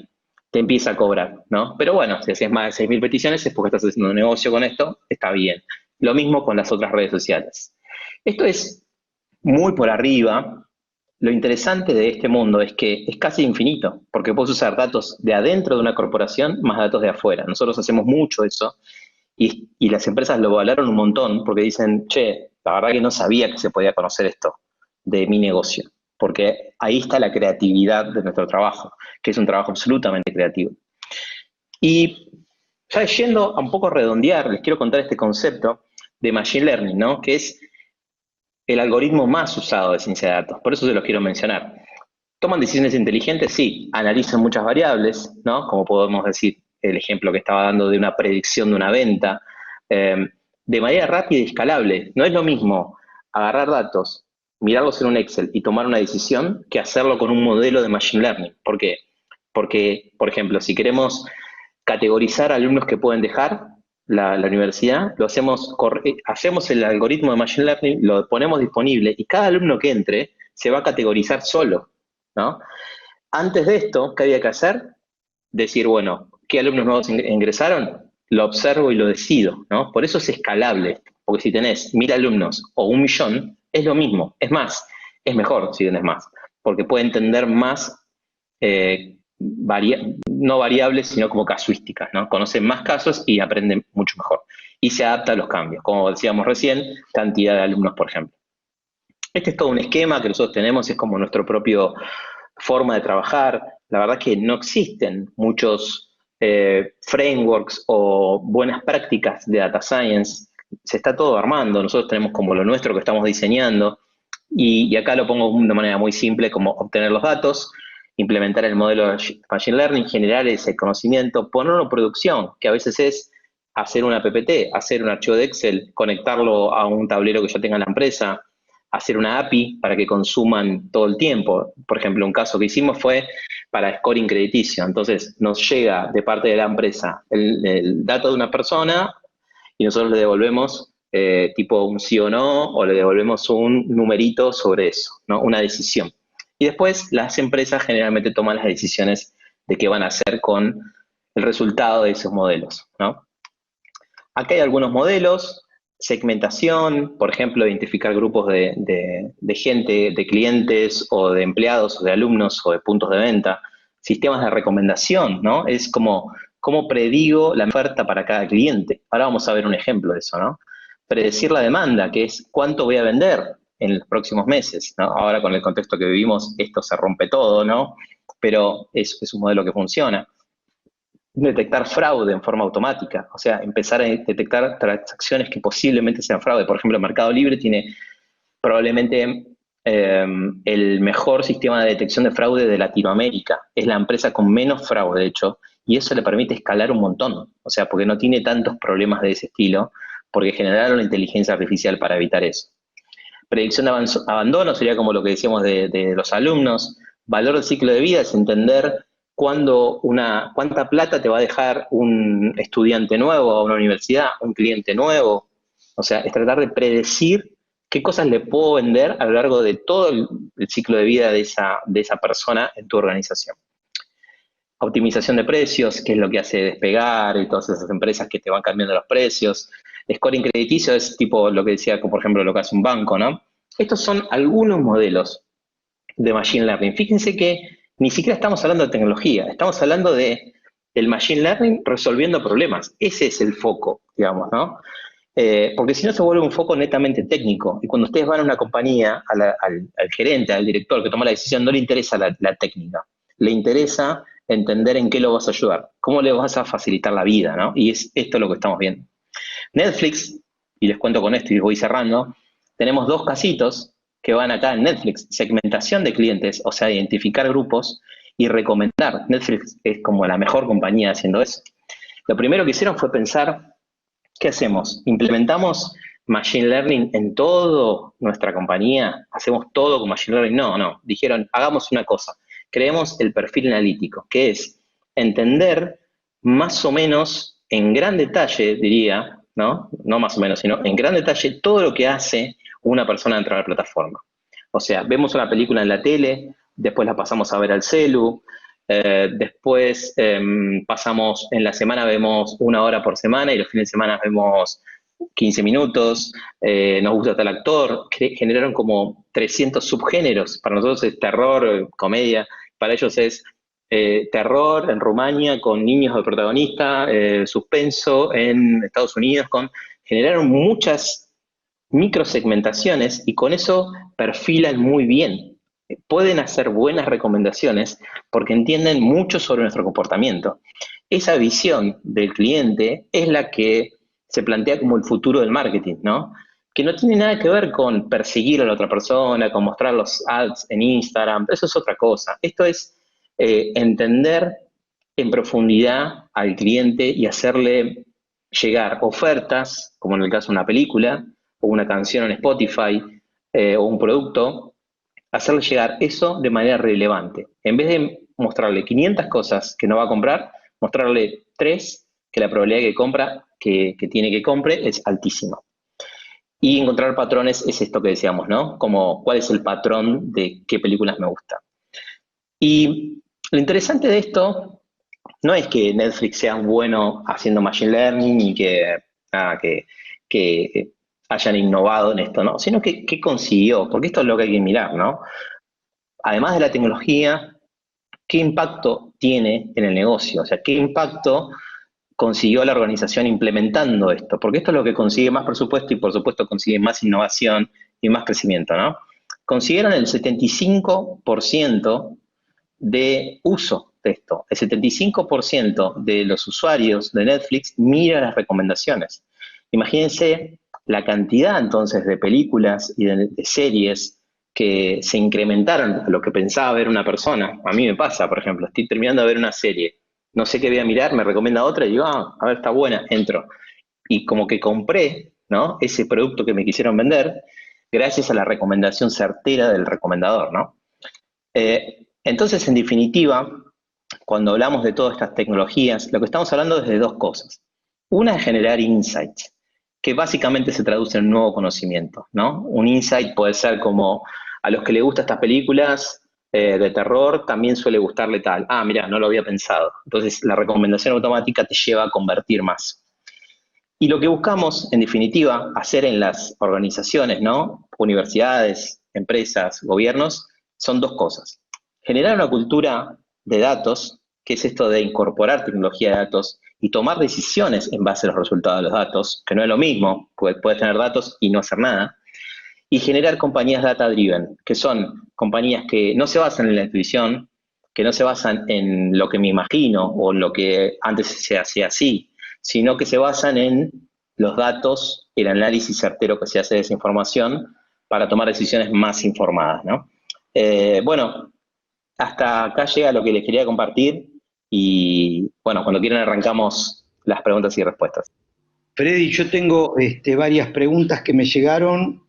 te empieza a cobrar, ¿no? Pero bueno, si haces más de 6.000 peticiones es porque estás haciendo un negocio con esto, está bien. Lo mismo con las otras redes sociales. Esto es muy por arriba. Lo interesante de este mundo es que es casi infinito, porque puedes usar datos de adentro de una corporación más datos de afuera. Nosotros hacemos mucho eso y las empresas lo valoran un montón porque dicen, che, la verdad que no sabía que se podía conocer esto de mi negocio, porque ahí está la creatividad de nuestro trabajo, que es un trabajo absolutamente creativo. Y ya yendo a un poco redondear, les quiero contar este concepto de Machine Learning, ¿no? Que es el algoritmo más usado de ciencia de datos, por eso se los quiero mencionar. ¿Toman decisiones inteligentes? Sí, analizan muchas variables, ¿no? Como podemos decir el ejemplo que estaba dando de una predicción de una venta, de manera rápida y escalable. No es lo mismo agarrar datos, mirarlos en un Excel y tomar una decisión que hacerlo con un modelo de Machine Learning. ¿Por qué? Porque, por ejemplo, si queremos categorizar alumnos que pueden dejar la universidad, lo hacemos el algoritmo de Machine Learning, lo ponemos disponible y cada alumno que entre se va a categorizar solo, ¿no? Antes de esto, ¿qué había que hacer? Decir, bueno, ¿qué alumnos nuevos ingresaron? Lo observo y lo decido, ¿no? Por eso es escalable, porque si tenés 1.000 alumnos o 1.000.000, es lo mismo. Es más, es mejor si tenés más, porque puede entender más, no variables, sino como casuísticas, ¿no? Conoce más casos y aprende mucho mejor. Y se adapta a los cambios, como decíamos recién, cantidad de alumnos, por ejemplo. Este es todo un esquema que nosotros tenemos, es como nuestro propio forma de trabajar. La verdad que no existen muchos frameworks o buenas prácticas de data science. Se está todo armando. Nosotros tenemos como lo nuestro que estamos diseñando. Y acá lo pongo de manera muy simple, como obtener los datos, implementar el modelo de Machine Learning, generar ese conocimiento, ponerlo en producción, que a veces es hacer una PPT, hacer un archivo de Excel, conectarlo a un tablero que ya tenga la empresa, hacer una API para que consuman todo el tiempo. Por ejemplo, un caso que hicimos fue para scoring crediticio. Entonces, nos llega de parte de la empresa el dato de una persona y nosotros le devolvemos tipo un sí o no, o le devolvemos un numerito sobre eso, ¿no? Una decisión. Y después las empresas generalmente toman las decisiones de qué van a hacer con el resultado de esos modelos, ¿no? Acá hay algunos modelos. Segmentación, por ejemplo, identificar grupos de gente, de clientes o de empleados o de alumnos o de puntos de venta. Sistemas de recomendación, ¿no? Es como cómo predigo la oferta para cada cliente. Ahora vamos a ver un ejemplo de eso, ¿no? Predecir la demanda, que es cuánto voy a vender en los próximos meses, ¿no? Ahora con el contexto que vivimos, esto se rompe todo, ¿no? Pero es un modelo que funciona. Detectar fraude en forma automática, o sea, empezar a detectar transacciones que posiblemente sean fraude. Por ejemplo, Mercado Libre tiene probablemente el mejor sistema de detección de fraude de Latinoamérica. Es la empresa con menos fraude, de hecho, y eso le permite escalar un montón, o sea, porque no tiene tantos problemas de ese estilo, porque generaron la inteligencia artificial para evitar eso. Predicción de abandono sería como lo que decíamos de los alumnos. Valor del ciclo de vida es entender cuánta plata te va a dejar un estudiante nuevo a una universidad, un cliente nuevo. O sea, es tratar de predecir qué cosas le puedo vender a lo largo de todo el ciclo de vida de esa persona en tu organización. Optimización de precios, que es lo que hace Despegar y todas esas empresas que te van cambiando los precios. Scoring crediticio es tipo lo que decía, como por ejemplo, lo que hace un banco, ¿no? Estos son algunos modelos de Machine Learning. Fíjense que ni siquiera estamos hablando de tecnología, estamos hablando de el Machine Learning resolviendo problemas. Ese es el foco, digamos, ¿no? Porque si no se vuelve un foco netamente técnico. Y cuando ustedes van a una compañía, al gerente, al director que toma la decisión, no le interesa la técnica. Le interesa entender en qué lo vas a ayudar, cómo le vas a facilitar la vida, ¿no? Y es esto lo que estamos viendo. Netflix, y les cuento con esto y voy cerrando, tenemos dos casitos que van acá en Netflix, segmentación de clientes, o sea, identificar grupos y recomendar. Netflix es como la mejor compañía haciendo eso. Lo primero que hicieron fue pensar, ¿qué hacemos? ¿Implementamos Machine Learning en toda nuestra compañía? ¿Hacemos todo con Machine Learning? No. Dijeron, hagamos una cosa. Creemos el perfil analítico, que es entender más o menos en gran detalle, diría, ¿no? No más o menos, sino en gran detalle todo lo que hace una persona dentro de la plataforma. O sea, vemos una película en la tele, después la pasamos a ver al celu, después pasamos, en la semana vemos 1 hora por semana y los fines de semana vemos 15 minutos, nos gusta tal actor, generaron como 300 subgéneros. Para nosotros es terror, comedia, para ellos es terror en Rumania con niños de protagonista, suspenso en Estados Unidos, generaron muchas microsegmentaciones y con eso perfilan muy bien. Pueden hacer buenas recomendaciones porque entienden mucho sobre nuestro comportamiento. Esa visión del cliente es la que se plantea como el futuro del marketing, ¿no? Que no tiene nada que ver con perseguir a la otra persona, con mostrar los ads en Instagram, eso es otra cosa. Esto es entender en profundidad al cliente y hacerle llegar ofertas, como en el caso de una película, o una canción en Spotify, o un producto, hacerle llegar eso de manera relevante. En vez de mostrarle 500 cosas que no va a comprar, mostrarle 3 que la probabilidad que tiene que compre es altísima. Y encontrar patrones es esto que decíamos, ¿no? Como cuál es el patrón de qué películas me gustan. Y lo interesante de esto no es que Netflix sea bueno haciendo Machine Learning y que hayan innovado en esto, ¿no? Sino que consiguió, porque esto es lo que hay que mirar, ¿no? Además de la tecnología, ¿qué impacto tiene en el negocio? O sea, ¿qué impacto consiguió la organización implementando esto? Porque esto es lo que consigue más presupuesto y, por supuesto, consigue más innovación y más crecimiento, ¿no? Consiguieron el 75% de uso de esto. El 75% de los usuarios de Netflix mira las recomendaciones. Imagínense la cantidad entonces de películas y de series que se incrementaron a lo que pensaba ver una persona. A mí me pasa, por ejemplo, estoy terminando de ver una serie, no sé qué voy a mirar, me recomienda otra y digo, a ver, está buena, entro. Y como que compré, ¿no?, ese producto que me quisieron vender gracias a la recomendación certera del recomendador, ¿no? Entonces, en definitiva, cuando hablamos de todas estas tecnologías, lo que estamos hablando es de dos cosas. Una es generar insights, que básicamente se traduce en un nuevo conocimiento, ¿no? Un insight puede ser como a los que les gustan estas películas de terror, también suele gustarle tal. Ah, mira, no lo había pensado. Entonces, la recomendación automática te lleva a convertir más. Y lo que buscamos, en definitiva, hacer en las organizaciones, ¿no?, universidades, empresas, gobiernos, son dos cosas. Generar una cultura de datos, que es esto de incorporar tecnología de datos y tomar decisiones en base a los resultados de los datos, que no es lo mismo, puedes tener datos y no hacer nada, y generar compañías data-driven, que son compañías que no se basan en la intuición, que no se basan en lo que me imagino o en lo que antes se hacía así, sino que se basan en los datos, el análisis certero que se hace de esa información para tomar decisiones más informadas, ¿no? Bueno, hasta acá llega lo que les quería compartir y, bueno, cuando quieran arrancamos las preguntas y respuestas. Freddy, yo tengo varias preguntas que me llegaron,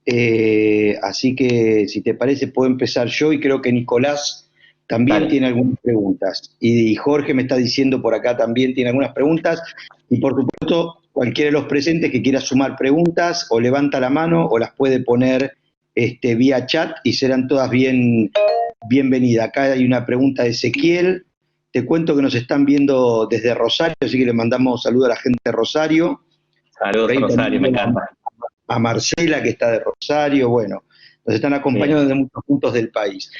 así que si te parece puedo empezar yo y creo que Nicolás también Dale. tiene algunas preguntas. Y Jorge me está diciendo por acá también tiene algunas preguntas. Y por supuesto, cualquiera de los presentes que quiera sumar preguntas o levanta la mano o las puede poner vía chat y serán todas bienvenidas. Acá hay una pregunta de Ezequiel. Te cuento que nos están viendo desde Rosario, así que le mandamos saludos a la gente de Rosario. Saludos, Rosario, me encanta. A Marcela, que está de Rosario, bueno, nos están acompañando desde muchos puntos del país.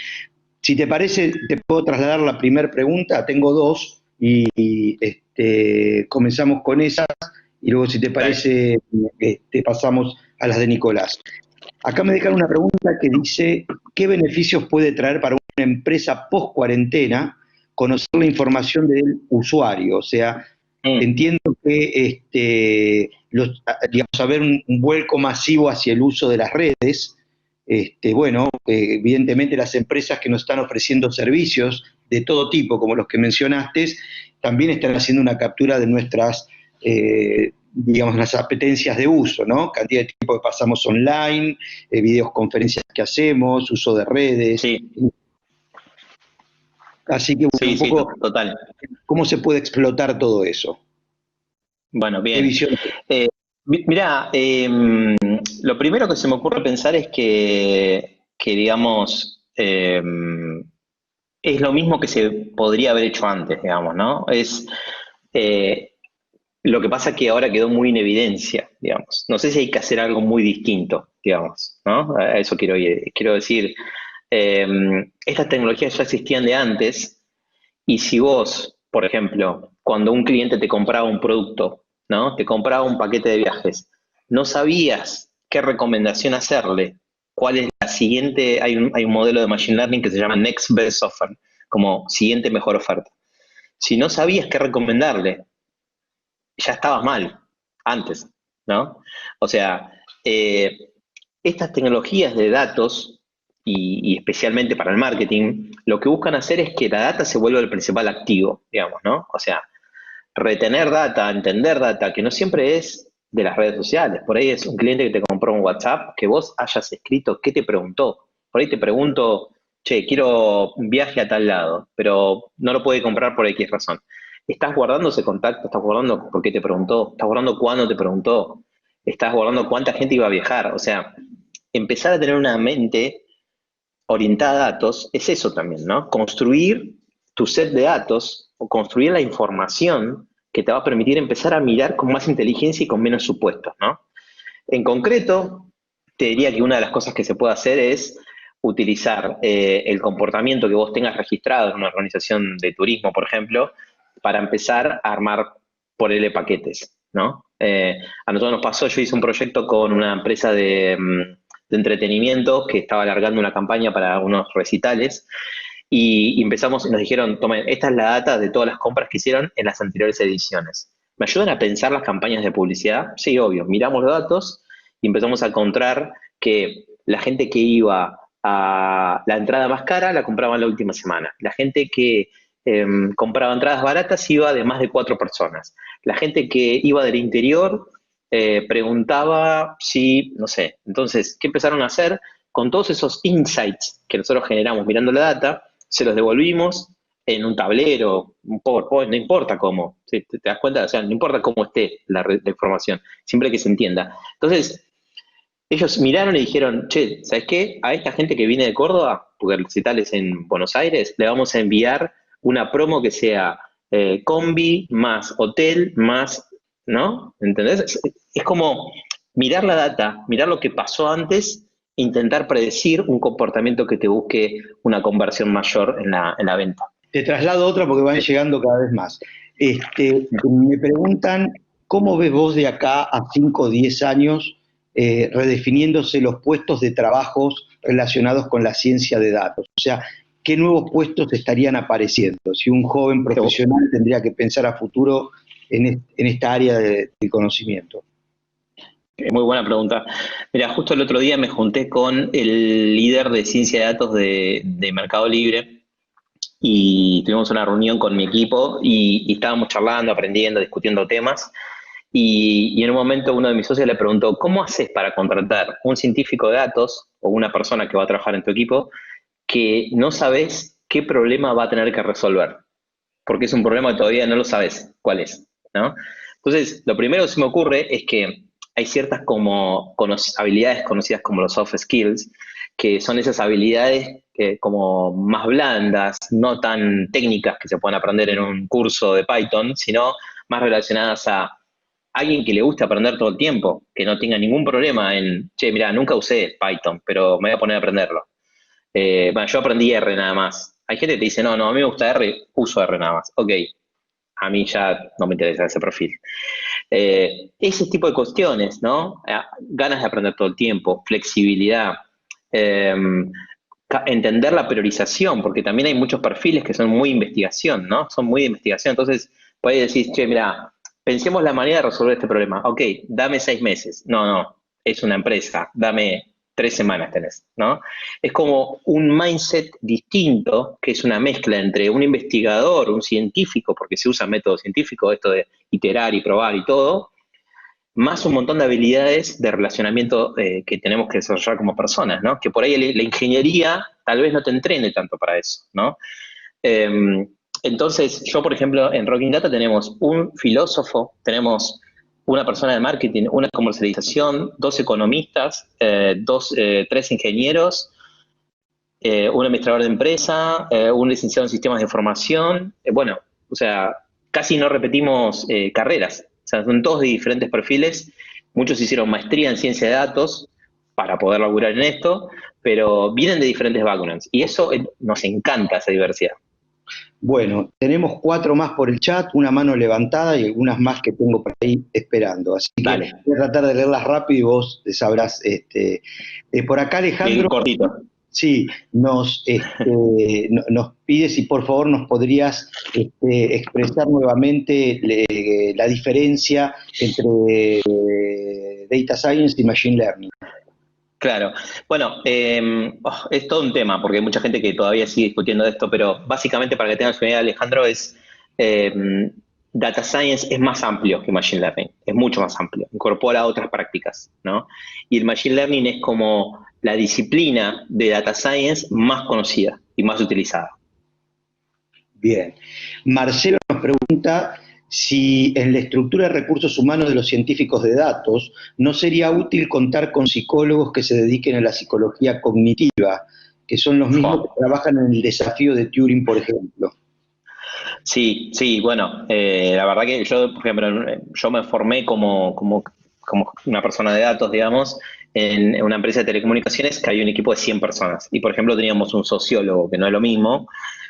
Si te parece, te puedo trasladar la primera pregunta, tengo dos, y comenzamos con esas, y luego, si te parece, pasamos a las de Nicolás. Acá me dejan una pregunta que dice, ¿qué beneficios puede traer para una empresa post-cuarentena conocer la información del usuario. O sea, entiendo que digamos, haber un vuelco masivo hacia el uso de las redes. Bueno, evidentemente las empresas que nos están ofreciendo servicios de todo tipo, como los que mencionaste, también están haciendo una captura de nuestras, digamos, las apetencias de uso, ¿no? Cantidad de tiempo que pasamos online, videoconferencias que hacemos, uso de redes. Sí. Así que, bueno, Sí, un poco, total. ¿cómo se puede explotar todo eso? Bueno, ¿Qué bien. visión? Mirá, lo primero que se me ocurre pensar es que digamos, es lo mismo que se podría haber hecho antes, digamos, ¿no? Eh, lo que pasa es que ahora quedó muy en evidencia, digamos. No sé si hay que hacer algo muy distinto, digamos, ¿no? A eso quiero ir. Quiero decir, eh, estas tecnologías ya existían de antes, y si vos, por ejemplo, cuando un cliente te compraba un producto, ¿no? Te compraba un paquete de viajes, no sabías qué recomendación hacerle, cuál es la siguiente, hay un modelo de Machine Learning que se llama Next Best Offer, como siguiente mejor oferta. Si no sabías qué recomendarle, ya estabas mal antes, ¿no? O sea, estas tecnologías de datos, y especialmente para el marketing, lo que buscan hacer es que la data se vuelva el principal activo, digamos, ¿no? O sea, retener data, entender data, que no siempre es de las redes sociales. Por ahí es un cliente que te compró un WhatsApp, que vos hayas escrito qué te preguntó. Por ahí te pregunto, che, quiero un viaje a tal lado, pero no lo puede comprar por X razón. ¿Estás guardando ese contacto? ¿Estás guardando por qué te preguntó? ¿Estás guardando cuándo te preguntó? ¿Estás guardando cuánta gente iba a viajar? O sea, empezar a tener una mente orientada a datos es eso también, ¿no? Construir tu set de datos o construir la información que te va a permitir empezar a mirar con más inteligencia y con menos supuestos, ¿no? En concreto, te diría que una de las cosas que se puede hacer es utilizar el comportamiento que vos tengas registrado en una organización de turismo, por ejemplo, para empezar a armar por L paquetes, ¿no? A nosotros nos pasó, yo hice un proyecto con una empresa de entretenimiento que estaba alargando una campaña para unos recitales y empezamos y nos dijeron, tomen, esta es la data de todas las compras que hicieron en las anteriores ediciones. ¿Me ayudan a pensar las campañas de publicidad? Sí, obvio. Miramos los datos y empezamos a encontrar que la gente que iba a la entrada más cara la compraba en la última semana. La gente que compraba entradas baratas iba de más de 4 personas. La gente que iba del interior preguntaba si, no sé. Entonces, ¿qué empezaron a hacer? Con todos esos insights que nosotros generamos mirando la data, se los devolvimos en un tablero, un PowerPoint, no importa cómo, ¿sí? ¿Te das cuenta? O sea, no importa cómo esté la información, siempre que se entienda. Entonces, ellos miraron y dijeron, che, ¿sabes qué? A esta gente que viene de Córdoba, porque el recital es en Buenos Aires, le vamos a enviar una promo que sea combi más hotel más, ¿no? ¿Entendés? Es como mirar la data, mirar lo que pasó antes, intentar predecir un comportamiento que te busque una conversión mayor en la venta. Te traslado otra porque van llegando cada vez más. Me preguntan, ¿cómo ves vos de acá a 5 o 10 años redefiniéndose los puestos de trabajos relacionados con la ciencia de datos? O sea, ¿qué nuevos puestos estarían apareciendo? Si un joven profesional tendría que pensar a futuro en esta área del conocimiento. Muy buena pregunta. Mira, justo el otro día me junté con el líder de ciencia de datos de Mercado Libre y tuvimos una reunión con mi equipo y estábamos charlando, aprendiendo, discutiendo temas. Y en un momento uno de mis socios le preguntó, ¿cómo haces para contratar un científico de datos o una persona que va a trabajar en tu equipo que no sabes qué problema va a tener que resolver? Porque es un problema que todavía no lo sabes cuál es, ¿no? Entonces, lo primero que se me ocurre es que hay ciertas como habilidades conocidas como los soft skills, que son esas habilidades como más blandas, no tan técnicas que se pueden aprender en un curso de Python, sino más relacionadas a alguien que le guste aprender todo el tiempo, que no tenga ningún problema en, che, mira, nunca usé Python, pero me voy a poner a aprenderlo. Bueno, yo aprendí R nada más. Hay gente que te dice, no, no, a mí me gusta R, uso R nada más. Ok, a mí ya no me interesa ese perfil. Ese tipo de cuestiones, ¿no? Ganas de aprender todo el tiempo, flexibilidad, eh, entender la priorización, porque también hay muchos perfiles que son muy investigación, ¿no? Son muy de investigación. Entonces, puedes decir, che, mira, pensemos la manera de resolver este problema. Ok, dame 6 meses. No, no, es una empresa, dame 3 semanas tenés, ¿no? Es como un mindset distinto, que es una mezcla entre un investigador, un científico, porque se usa método científico, esto de iterar y probar y todo, más un montón de habilidades de relacionamiento que tenemos que desarrollar como personas, ¿no? Que por ahí la ingeniería tal vez no te entrene tanto para eso, ¿no? Eh, entonces, yo, por ejemplo, en Rocking Data tenemos un filósofo, tenemos una persona de marketing, una comercialización, 2 economistas, 3 ingenieros, un administrador de empresa, un licenciado en sistemas de información. Bueno, o sea, casi no repetimos carreras. O sea, son todos de diferentes perfiles. Muchos hicieron maestría en ciencia de datos para poder laburar en esto, pero vienen de diferentes backgrounds. Y eso nos encanta, esa diversidad. Bueno, tenemos 4 más por el chat, una mano levantada y algunas más que tengo por ahí esperando. Así que Dale. voy a tratar de leerlas rápido y vos sabrás. Por acá Alejandro. Bien cortito. Sí, nos pide si por favor nos podrías expresar nuevamente la diferencia entre Data Science y Machine Learning. Claro. Bueno, es todo un tema, porque hay mucha gente que todavía sigue discutiendo de esto, pero básicamente para que tengas una idea, Alejandro, Data Science es más amplio que Machine Learning, es mucho más amplio, incorpora otras prácticas, ¿no? Y el Machine Learning es como la disciplina de Data Science más conocida y más utilizada. Bien. Marcelo nos pregunta si en la estructura de recursos humanos de los científicos de datos no sería útil contar con psicólogos que se dediquen a la psicología cognitiva, que son los mismos que trabajan en el desafío de Turing, por ejemplo. Sí, sí, bueno, la verdad que yo, por ejemplo, yo me formé como una persona de datos, digamos, en una empresa de telecomunicaciones que hay un equipo de 100 personas. Y, por ejemplo, teníamos un sociólogo, que no es lo mismo,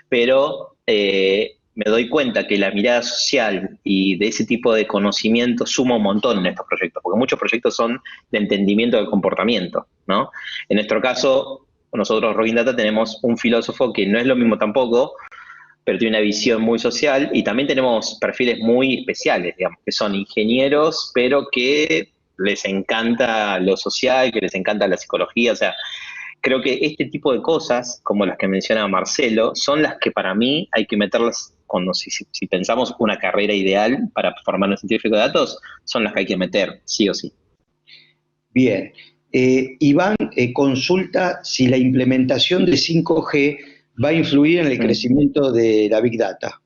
pero me doy cuenta que la mirada social y de ese tipo de conocimiento suma un montón en estos proyectos, porque muchos proyectos son de entendimiento del comportamiento, ¿no? En nuestro caso, nosotros, Rocking Data, tenemos un filósofo que no es lo mismo tampoco, pero tiene una visión muy social, y también tenemos perfiles muy especiales, digamos, que son ingenieros, pero que les encanta lo social, que les encanta la psicología. O sea, creo que este tipo de cosas, como las que menciona Marcelo, son las que para mí hay que meterlas si pensamos una carrera ideal para formar un científico de datos, son las que hay que meter, sí o sí. Bien. Iván consulta si la implementación de 5G va a influir en el crecimiento de la Big Data.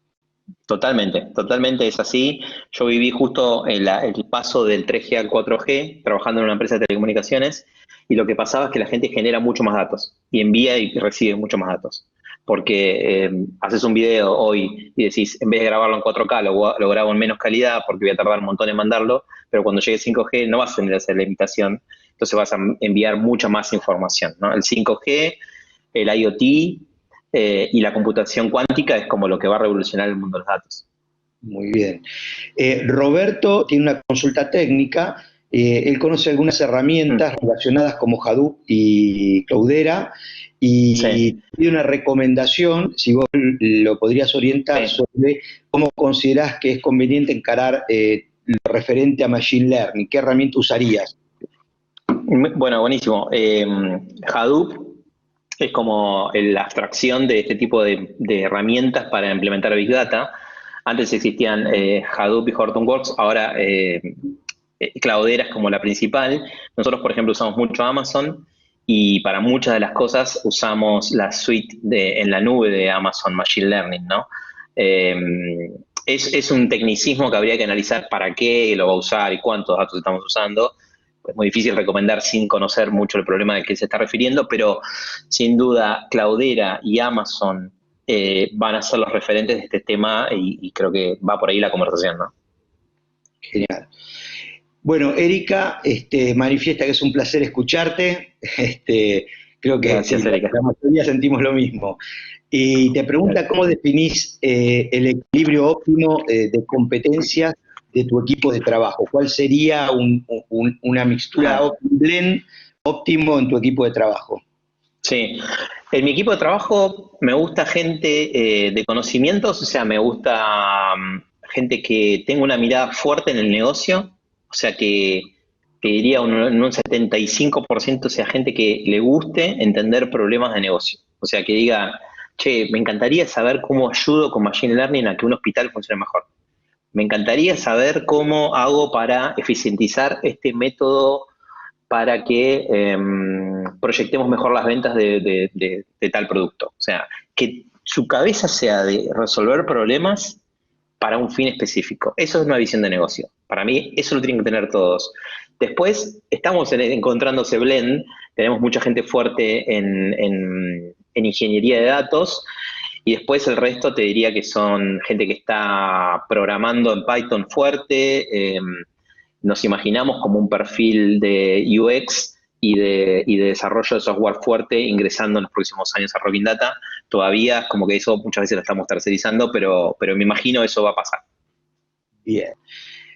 Totalmente, totalmente es así. Yo viví justo el paso del 3G al 4G, trabajando en una empresa de telecomunicaciones, y lo que pasaba es que la gente genera mucho más datos, y envía y recibe mucho más datos. Porque haces un video hoy y decís, en vez de grabarlo en 4K, lo grabo en menos calidad porque voy a tardar un montón en mandarlo, pero cuando llegue 5G no vas a tener esa limitación, entonces vas a enviar mucha más información, ¿no? El 5G, el IoT, y la computación cuántica es como lo que va a revolucionar el mundo de los datos. Muy bien. Roberto tiene una consulta técnica. Él conoce algunas herramientas relacionadas como Hadoop y Cloudera, y pide una recomendación, si vos lo podrías orientar, sobre cómo considerás que es conveniente encarar lo referente a Machine Learning. ¿Qué herramienta usarías? Bueno, buenísimo. Hadoop es como la abstracción de este tipo de herramientas para implementar Big Data. Antes existían Hadoop y Hortonworks, ahora Cloudera es como la principal. Nosotros, por ejemplo, usamos mucho Amazon, y para muchas de las cosas usamos la suite en la nube de Amazon Machine Learning, ¿no? Es un tecnicismo que habría que analizar para qué lo va a usar y cuántos datos estamos usando. Es muy difícil recomendar sin conocer mucho el problema al que se está refiriendo, pero sin duda Cloudera y Amazon van a ser los referentes de este tema, y creo que va por ahí la conversación, ¿no? Genial. Bueno, Erika manifiesta que es un placer escucharte. Creo que Gracias, Erika. La mayoría sentimos lo mismo. Y te pregunta cómo definís el equilibrio óptimo de competencias de tu equipo de trabajo. ¿Cuál sería una mixtura, un blend óptimo en tu equipo de trabajo? Sí, en mi equipo de trabajo me gusta gente de conocimientos, o sea, me gusta gente que tenga una mirada fuerte en el negocio, o sea, que te diría en un 75% sea gente que le guste entender problemas de negocio, o sea, que diga, che, me encantaría saber cómo ayudo con Machine Learning a que un hospital funcione mejor. Me encantaría saber cómo hago para eficientizar este método para que proyectemos mejor las ventas de tal producto. O sea, que su cabeza sea de resolver problemas para un fin específico. Eso es una visión de negocio. Para mí, eso lo tienen que tener todos. Después, estamos encontrando ese blend. Tenemos mucha gente fuerte en ingeniería de datos. Y después el resto te diría que son gente que está programando en Python fuerte, nos imaginamos como un perfil de UX y de desarrollo de software fuerte ingresando en los próximos años a Rocking Data. Todavía como que eso muchas veces lo estamos tercerizando, pero me imagino eso va a pasar. Bien.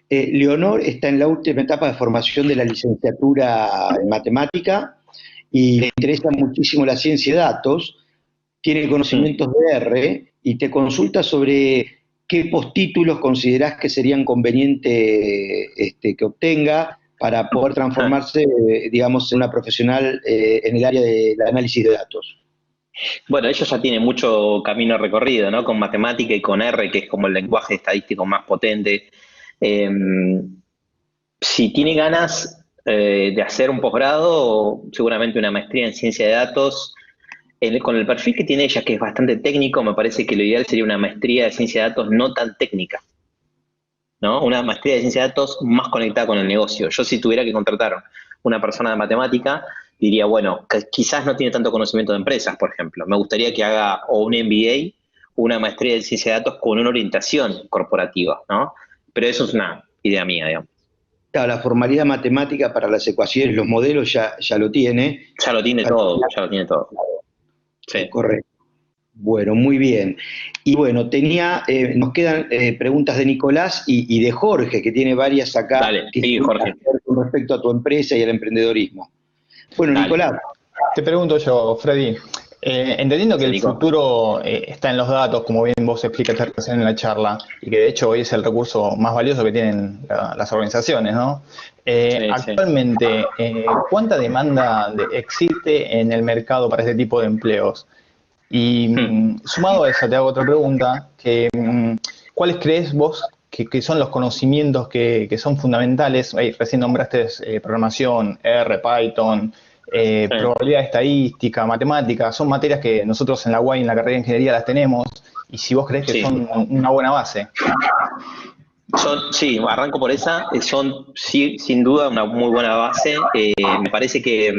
Leonor está en la última etapa de formación de la licenciatura en matemática y le interesa muchísimo la ciencia de datos, tiene conocimientos de R y te consulta sobre qué postítulos considerás que serían convenientes que obtenga para poder transformarse, digamos, en una profesional en el área del análisis de datos. Bueno, ellos ya tienen mucho camino recorrido, ¿no? Con matemática y con R, que es como el lenguaje estadístico más potente. Eh, si tiene ganas de hacer un posgrado, seguramente una maestría en ciencia de datos, con el perfil que tiene ella, que es bastante técnico, me parece que lo ideal sería una maestría de ciencia de datos no tan técnica, ¿no? Una maestría de ciencia de datos más conectada con el negocio. Yo si tuviera que contratar una persona de matemática, diría, bueno, que quizás no tiene tanto conocimiento de empresas, por ejemplo. Me gustaría que haga o un MBA, una maestría de ciencia de datos con una orientación corporativa, ¿no? Pero eso es una idea mía, digamos. Claro, la formalidad matemática para las ecuaciones, los modelos ya lo tiene. Ya lo tiene todo, ya lo tiene todo. Sí. Correcto. Bueno, muy bien. Y bueno, nos quedan preguntas de Nicolás y de Jorge, que tiene varias acá Dale, que sí, tienen que Jorge. ver con respecto a tu empresa y al emprendedorismo. Bueno, Dale. Nicolás. Te pregunto yo, Freddy, entendiendo que Sí, el Nico. futuro está en los datos, como bien vos explicaste recién en la charla, y que de hecho hoy es el recurso más valioso que tienen las organizaciones, ¿no? Sí, sí. Actualmente, ¿cuánta demanda existe en el mercado para este tipo de empleos? Y sumado a eso, te hago otra pregunta, ¿cuáles crees vos que son los conocimientos que son fundamentales? Recién nombraste programación, R, Python, Sí. probabilidad estadística, matemática, son materias que nosotros en la UAI, en la carrera de ingeniería, las tenemos, y si vos crees que Sí. son una buena base. Sí, arranco por esa, son sí, sin duda una muy buena base. Me parece que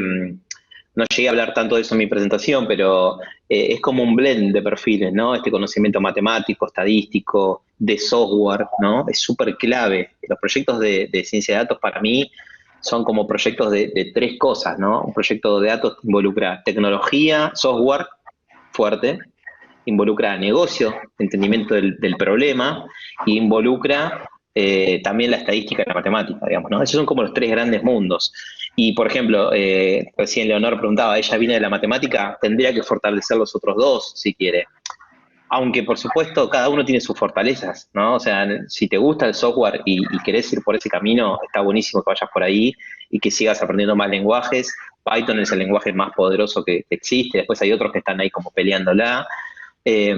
no llegué a hablar tanto de eso en mi presentación, pero es como un blend de perfiles, ¿no? Este conocimiento matemático, estadístico, de software, ¿no? Es súper clave. Los proyectos de ciencia de datos para mí son como proyectos de tres cosas, ¿no? Un proyecto de datos involucra tecnología, software fuerte, involucra negocio, entendimiento del problema, e involucra también la estadística y la matemática, digamos, ¿no? Esos son como los tres grandes mundos. Y, por ejemplo, recién Leonor preguntaba, ella viene de la matemática, tendría que fortalecer los otros dos, si quiere. Aunque, por supuesto, cada uno tiene sus fortalezas, ¿no? O sea, si te gusta el software y querés ir por ese camino, está buenísimo que vayas por ahí y que sigas aprendiendo más lenguajes. Python es el lenguaje más poderoso que existe, después hay otros que están ahí como peleándola. Eh,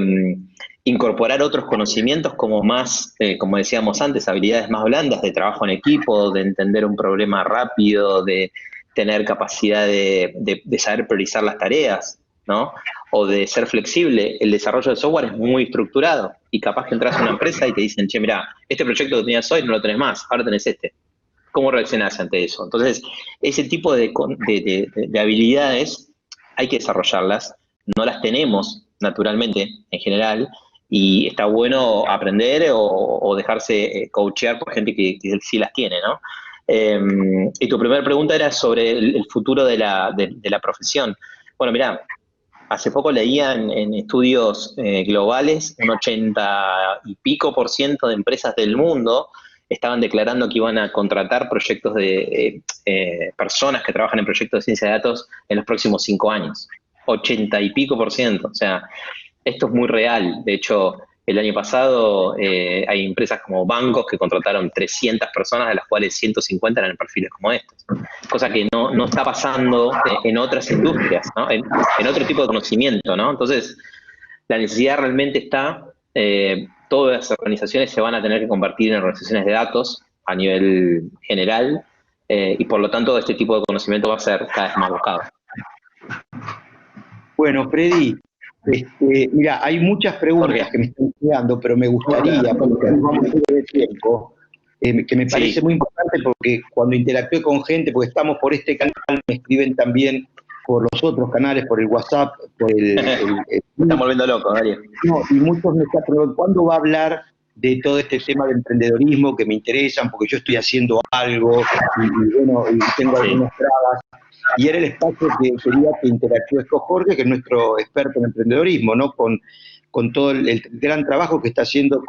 Incorporar otros conocimientos como más, como decíamos antes, habilidades más blandas de trabajo en equipo, de entender un problema rápido, de tener capacidad de saber priorizar las tareas, ¿no? O de ser flexible. El desarrollo de software es muy estructurado y capaz que entras a una empresa y te dicen, che, mira, este proyecto que tenías hoy no lo tenés más, ahora tenés este. ¿Cómo reaccionás ante eso? Entonces, ese tipo de habilidades hay que desarrollarlas, no las tenemos naturalmente en general, y está bueno aprender o dejarse coachear por gente que sí las tiene, ¿no? Y tu primera pregunta era sobre el futuro de la profesión. Bueno, mirá, hace poco leía en estudios globales, un 80 y pico por ciento de empresas del mundo estaban declarando que iban a contratar proyectos de personas que trabajan en proyectos de ciencia de datos en los próximos 5 años. 80 y pico por ciento. O sea, esto es muy real. De hecho, el año pasado hay empresas como bancos que contrataron 300 personas, de las cuales 150 eran perfiles como estos. Cosa que no está pasando en otras industrias, ¿no? En otro tipo de conocimiento, ¿no? Entonces, la necesidad realmente está, todas las organizaciones se van a tener que convertir en organizaciones de datos a nivel general, y por lo tanto este tipo de conocimiento va a ser cada vez más buscado. Bueno, Freddy, mira, hay muchas preguntas que me están llegando, pero me gustaría, porque vamos a tener tiempo, que me parece muy importante porque cuando interactúe con gente, porque estamos por este canal, me escriben también por los otros canales, por el WhatsApp, por el Estamos volviendo locos, Darío. No, y muchos me están preguntando, ¿cuándo va a hablar de todo este tema de emprendedorismo que me interesan? Porque yo estoy haciendo algo y bueno, y tengo algunas trabas. Y era el espacio que quería que interactúes con Jorge, que es nuestro experto en emprendedorismo, ¿no? Con todo el gran trabajo que está haciendo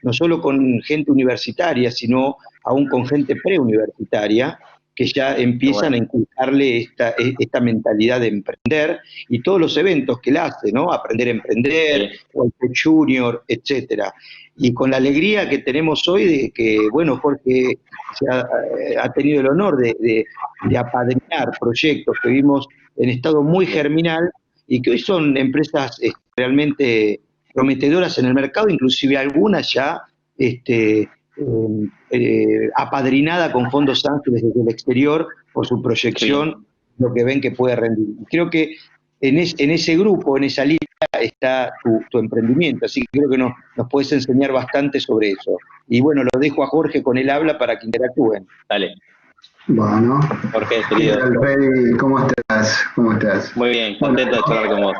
no solo con gente universitaria, sino aún con gente preuniversitaria, que ya empiezan a inculcarle esta mentalidad de emprender, y todos los eventos que él hace, ¿no? Aprender a emprender, Walter Junior, etcétera. Y con la alegría que tenemos hoy de que, bueno, Jorge ha tenido el honor de apadrinar proyectos que vimos en estado muy germinal y que hoy son empresas realmente prometedoras en el mercado, inclusive algunas ya apadrinada con fondos ángeles desde el exterior por su proyección, lo que ven que puede rendir. Y creo que en ese grupo, en esa línea, está tu emprendimiento, así que creo que nos puedes enseñar bastante sobre eso. Y bueno, lo dejo a Jorge con el habla para que interactúen. Dale. Bueno, Jorge, querido. Freddy, ¿cómo estás? ¿Cómo estás? Muy bien, contento de charlar con vos.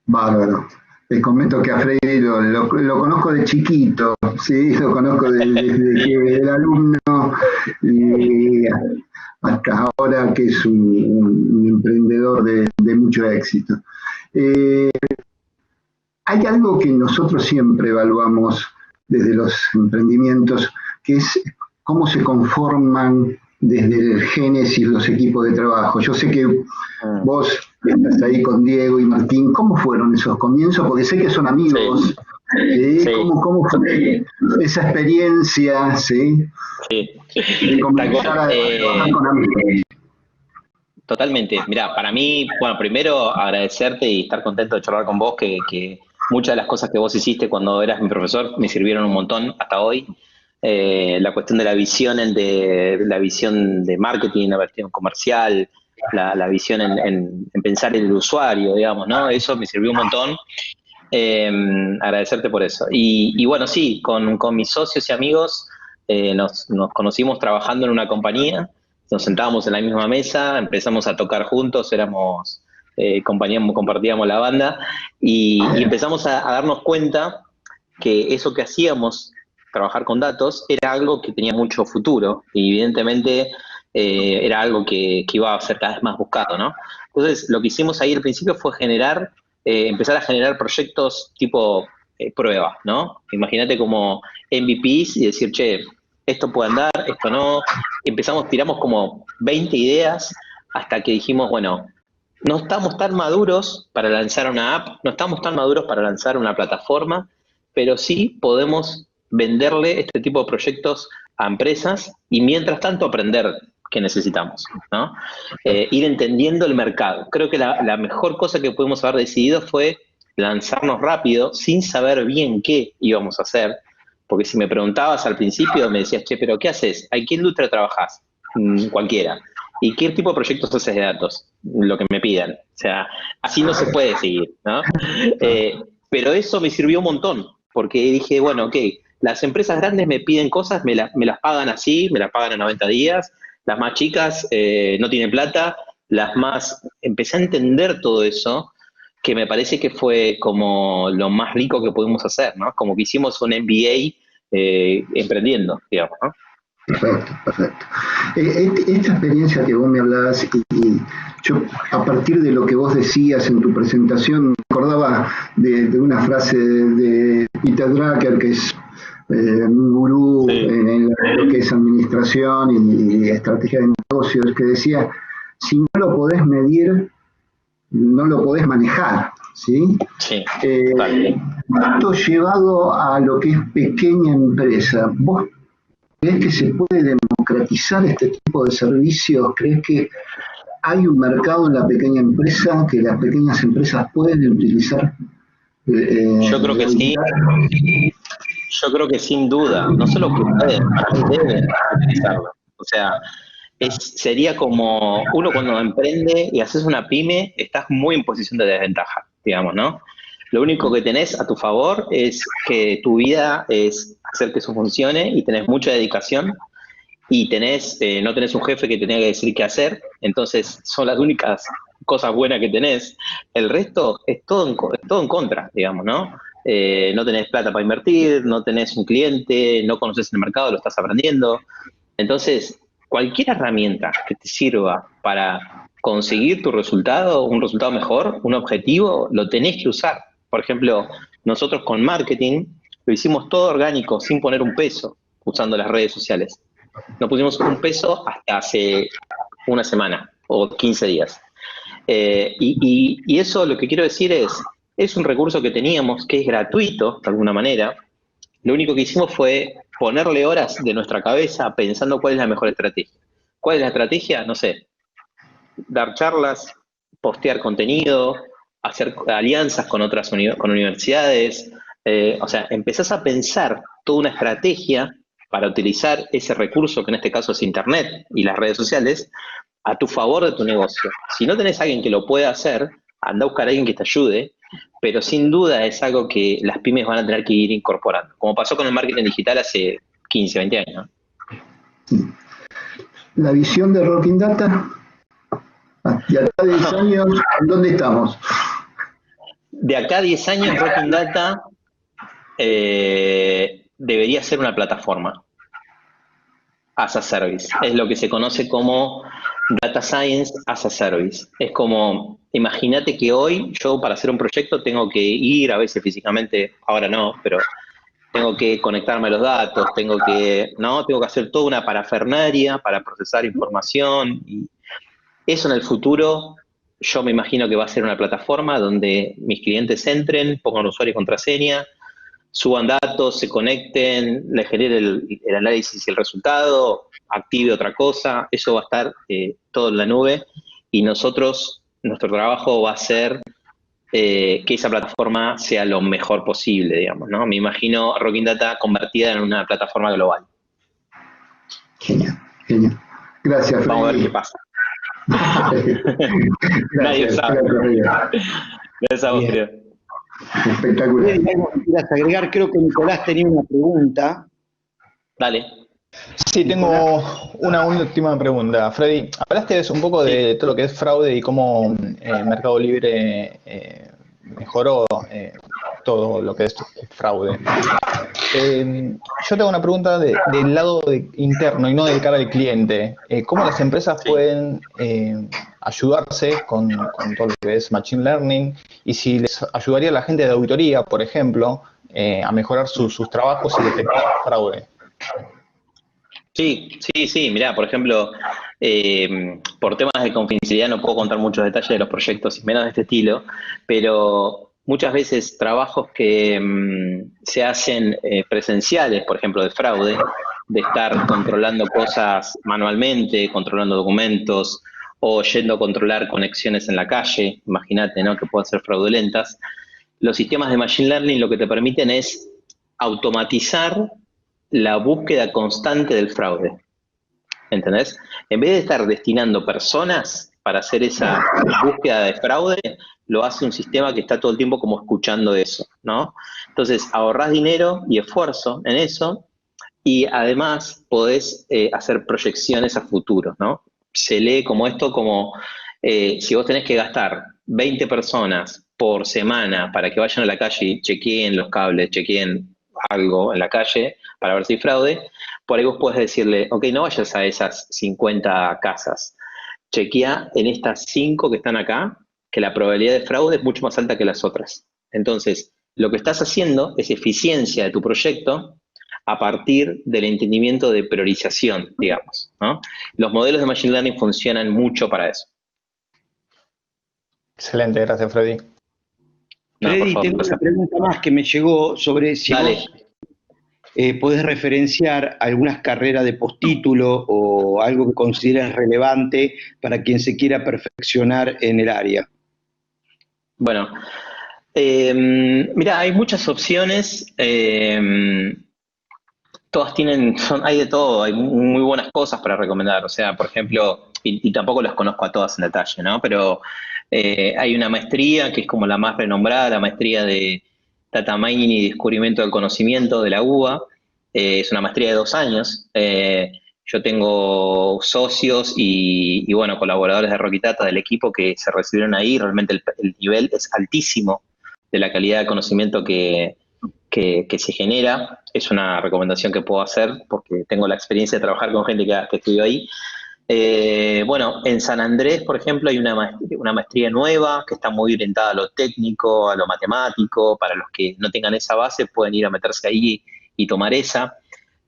Bárbaro. Les comento que a Freddy lo conozco de chiquito, sí, lo conozco desde que era alumno y hasta ahora que es un emprendedor de mucho éxito. Hay algo que nosotros siempre evaluamos desde los emprendimientos, que es cómo se conforman desde el génesis los equipos de trabajo. Yo sé que vos estás ahí con Diego y Martín. ¿Cómo fueron esos comienzos? Porque sé que son amigos. ¿Sí? Sí. ¿Cómo fue esa experiencia? ¿Sí? Sí. De comenzar a trabajar con amigos. Totalmente. Mira, para mí, bueno, primero agradecerte y estar contento de charlar con vos, que muchas de las cosas que vos hiciste cuando eras mi profesor me sirvieron un montón hasta hoy. La cuestión de la visión de marketing, la visión comercial, la visión en pensar en el usuario, digamos, ¿no? Eso me sirvió un montón. Agradecerte por eso. Y bueno, sí, con mis socios y amigos nos conocimos trabajando en una compañía, nos sentábamos en la misma mesa, empezamos a tocar juntos, compartíamos la banda y empezamos a darnos cuenta que eso que hacíamos, trabajar con datos, era algo que tenía mucho futuro y evidentemente era algo que iba a ser cada vez más buscado, ¿no? Entonces, lo que hicimos ahí al principio fue empezar a generar proyectos tipo prueba, ¿no? Imagínate como MVPs y decir, che, esto puede andar, esto no. Tiramos como 20 ideas hasta que dijimos, bueno, no estamos tan maduros para lanzar una app, no estamos tan maduros para lanzar una plataforma, pero sí podemos venderle este tipo de proyectos a empresas y mientras tanto aprender qué necesitamos, ¿no? Ir entendiendo el mercado. Creo que la mejor cosa que pudimos haber decidido fue lanzarnos rápido sin saber bien qué íbamos a hacer, porque si me preguntabas al principio me decías, che, pero ¿qué haces? ¿A qué industria trabajás? Cualquiera. ¿Y qué tipo de proyectos haces de datos? Lo que me pidan. O sea, así no se puede seguir, ¿no? Pero eso me sirvió un montón, porque dije, bueno, ok, las empresas grandes me piden cosas, me las pagan así, me las pagan en 90 días, las más chicas no tienen plata, empecé a entender todo eso, que me parece que fue como lo más rico que pudimos hacer, ¿no? Como que hicimos un MBA emprendiendo, digamos, ¿no? Perfecto. Esta experiencia que vos me hablabas, y yo a partir de lo que vos decías en tu presentación, me acordaba de una frase de Peter Drucker, que es un gurú en lo que es administración y estrategia de negocios, que decía, si no lo podés medir, no lo podés manejar, ¿sí? Sí, Esto llevado a lo que es pequeña empresa, ¿vos crees que se puede democratizar este tipo de servicios? ¿Crees que hay un mercado en la pequeña empresa, que las pequeñas empresas pueden utilizar yo creo que sí. Yo creo que sin duda, no solo que pueden, para mí deben utilizarlo. O sea, sería como uno cuando emprende y haces una pyme, estás muy en posición de desventaja, digamos, ¿no? Lo único que tenés a tu favor es que tu vida es hacer que eso funcione y tenés mucha dedicación y no tenés un jefe que te tenga que decir qué hacer, entonces son las únicas cosas buenas que tenés. El resto es todo en contra, digamos, ¿no? No tenés plata para invertir, no tenés un cliente, no conoces el mercado, lo estás aprendiendo. Entonces, cualquier herramienta que te sirva para conseguir tu resultado, un resultado mejor, un objetivo, lo tenés que usar. Por ejemplo, nosotros con marketing lo hicimos todo orgánico, sin poner un peso, usando las redes sociales. No pusimos un peso hasta hace una semana o 15 días. Y eso lo que quiero decir es un recurso que teníamos, que es gratuito, de alguna manera. Lo único que hicimos fue ponerle horas de nuestra cabeza pensando cuál es la mejor estrategia. ¿Cuál es la estrategia? No sé, dar charlas, postear contenido, hacer alianzas con otras con universidades. O sea, empezás a pensar toda una estrategia para utilizar ese recurso, que en este caso es Internet y las redes sociales, a tu favor de tu negocio. Si no tenés a alguien que lo pueda hacer, anda a buscar a alguien que te ayude, pero sin duda es algo que las pymes van a tener que ir incorporando, como pasó con el marketing digital hace 15, 20 años, ¿no? La visión de Rocking Data, de acá a 10 años, ¿dónde estamos? De acá a 10 años, Rocking Data debería ser una plataforma as a service. Es lo que se conoce como Data Science as a Service. Es como, imagínate que hoy yo para hacer un proyecto tengo que ir, a veces físicamente, ahora no, pero tengo que conectarme a los datos, tengo que hacer toda una parafernalia para procesar información. Y eso en el futuro, yo me imagino que va a ser una plataforma donde mis clientes entren, pongan usuario y contraseña, suban datos, se conecten, le genere el análisis y el resultado, active otra cosa, eso va a estar todo en la nube y nuestro trabajo va a ser que esa plataforma sea lo mejor posible, digamos, ¿no? Me imagino Rocking Data convertida en una plataforma global. Genial, genial. Gracias, Freddy. Vamos a ver qué pasa. Nadie sabe. Gracias a vos, querido. Espectacular. ¿Algo que quieras agregar? Creo que Nicolás tenía una pregunta. Dale. Sí, tengo una última pregunta. Freddy, hablaste un poco de todo lo que es fraude y cómo Mercado Libre mejoró todo lo que es fraude. Yo tengo una pregunta del lado interno y no de cara al cliente. ¿Cómo las empresas pueden ayudarse con todo lo que es Machine Learning? Y si les ayudaría a la gente de auditoría, por ejemplo, a mejorar sus trabajos y detectar fraude. Sí, mirá, por ejemplo, por temas de confidencialidad no puedo contar muchos detalles de los proyectos y menos de este estilo, pero muchas veces trabajos que se hacen presenciales, por ejemplo, de fraude, de estar controlando cosas manualmente, controlando documentos, o yendo a controlar conexiones en la calle, imagínate, ¿no?, que pueden ser fraudulentas. Los sistemas de Machine Learning lo que te permiten es automatizar la búsqueda constante del fraude, ¿entendés? En vez de estar destinando personas para hacer esa búsqueda de fraude, lo hace un sistema que está todo el tiempo como escuchando eso, ¿no? Entonces, ahorrás dinero y esfuerzo en eso y además podés hacer proyecciones a futuro, ¿no? Se lee como esto como si vos tenés que gastar 20 personas por semana para que vayan a la calle y chequeen los cables, chequeen algo en la calle para ver si hay fraude, por ahí vos podés decirle, ok, no vayas a esas 50 casas, chequea en estas 5 que están acá, que la probabilidad de fraude es mucho más alta que las otras. Entonces, lo que estás haciendo es eficiencia de tu proyecto a partir del entendimiento de priorización, digamos, ¿no? Los modelos de Machine Learning funcionan mucho para eso. Excelente, gracias, Freddy. No, por Freddy, favor, tengo José. una pregunta más que me llegó sobre si Dale. vos podés referenciar algunas carreras de postítulo o algo que consideres relevante para quien se quiera perfeccionar en el área. Bueno, mira, hay muchas opciones. Todas hay de todo, hay muy buenas cosas para recomendar. O sea, por ejemplo, y tampoco las conozco a todas en detalle, ¿no? Pero hay una maestría que es como la más renombrada, la maestría de Data Mining y Descubrimiento del Conocimiento de la UBA. Es una maestría de 2 años. Yo tengo socios y, bueno, colaboradores de Rocky Data del equipo que se recibieron ahí. Realmente el nivel es altísimo de la calidad de conocimiento que se genera. Es una recomendación que puedo hacer porque tengo la experiencia de trabajar con gente que estudió ahí. Bueno, en San Andrés, por ejemplo, hay una maestría nueva que está muy orientada a lo técnico, a lo matemático. Para los que no tengan esa base, pueden ir a meterse ahí y tomar esa.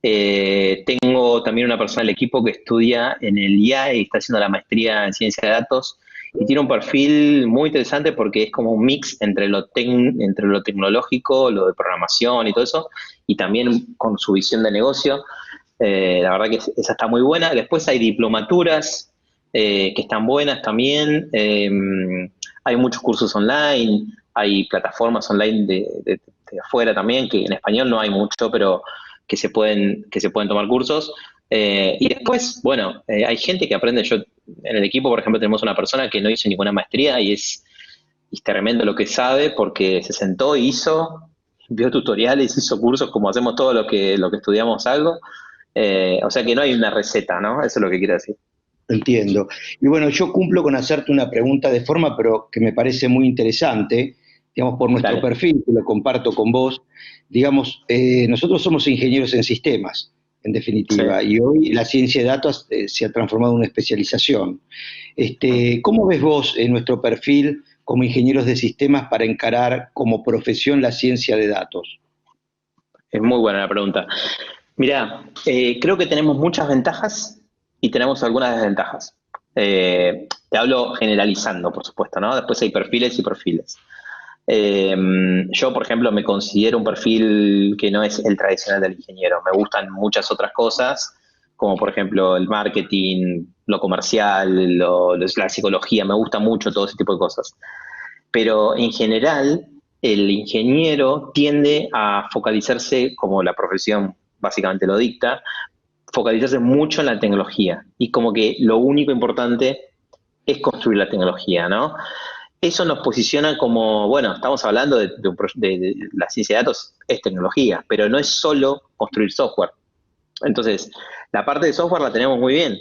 Tengo también una persona del equipo que estudia en el IAE y está haciendo la maestría en ciencia de datos y tiene un perfil muy interesante porque es como un mix entre entre lo tecnológico, lo de programación y todo eso, y también con su visión de negocio. La verdad que esa está muy buena. Después hay diplomaturas que están buenas también. Hay muchos cursos online, hay plataformas online de afuera también, que en español no hay mucho, pero que se pueden tomar cursos. Y después, bueno, hay gente que aprende. Yo en el equipo, por ejemplo, tenemos una persona que no hizo ninguna maestría y es tremendo lo que sabe porque se sentó y vio tutoriales, hizo cursos como hacemos todos los que estudiamos algo. O sea que no hay una receta, ¿no? Eso es lo que quiero decir. Entiendo. Y bueno, yo cumplo con hacerte una pregunta de forma, pero que me parece muy interesante, digamos, por nuestro Dale. perfil, que lo comparto con vos. Digamos, nosotros somos ingenieros en sistemas, en definitiva, Sí. y hoy la ciencia de datos se ha transformado en una especialización. ¿Cómo ves vos nuestro perfil como ingenieros de sistemas para encarar como profesión la ciencia de datos? Es muy buena la pregunta. Mirá, creo que tenemos muchas ventajas y tenemos algunas desventajas. Te hablo generalizando, por supuesto, ¿no? Después hay perfiles y perfiles. Yo, por ejemplo, me considero un perfil que no es el tradicional del ingeniero. Me gustan muchas otras cosas, como por ejemplo el marketing, lo comercial, la psicología. Me gusta mucho todo ese tipo de cosas. Pero en general, el ingeniero tiende a focalizarse, como la profesión básicamente lo dicta, focalizarse mucho en la tecnología. Y como que lo único importante es construir la tecnología, ¿no? Eso nos posiciona como, bueno, estamos hablando de la ciencia de datos, es tecnología, pero no es solo construir software. Entonces, la parte de software la tenemos muy bien,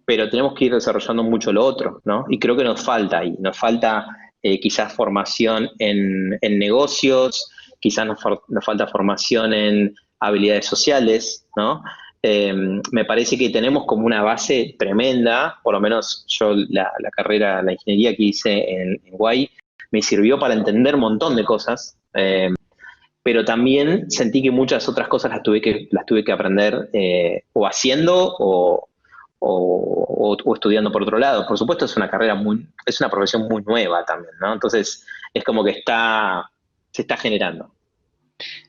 pero tenemos que ir desarrollando mucho lo otro, ¿no? Y creo que nos falta ahí, nos falta quizás formación en negocios, quizás nos falta formación en habilidades sociales, ¿no? Me parece que tenemos como una base tremenda, por lo menos yo la carrera, la ingeniería que hice en Guay, me sirvió para entender un montón de cosas, pero también sentí que muchas otras cosas las tuve que aprender o haciendo o estudiando por otro lado. Por supuesto, es una profesión muy nueva también, ¿no? Entonces, es como que se está generando.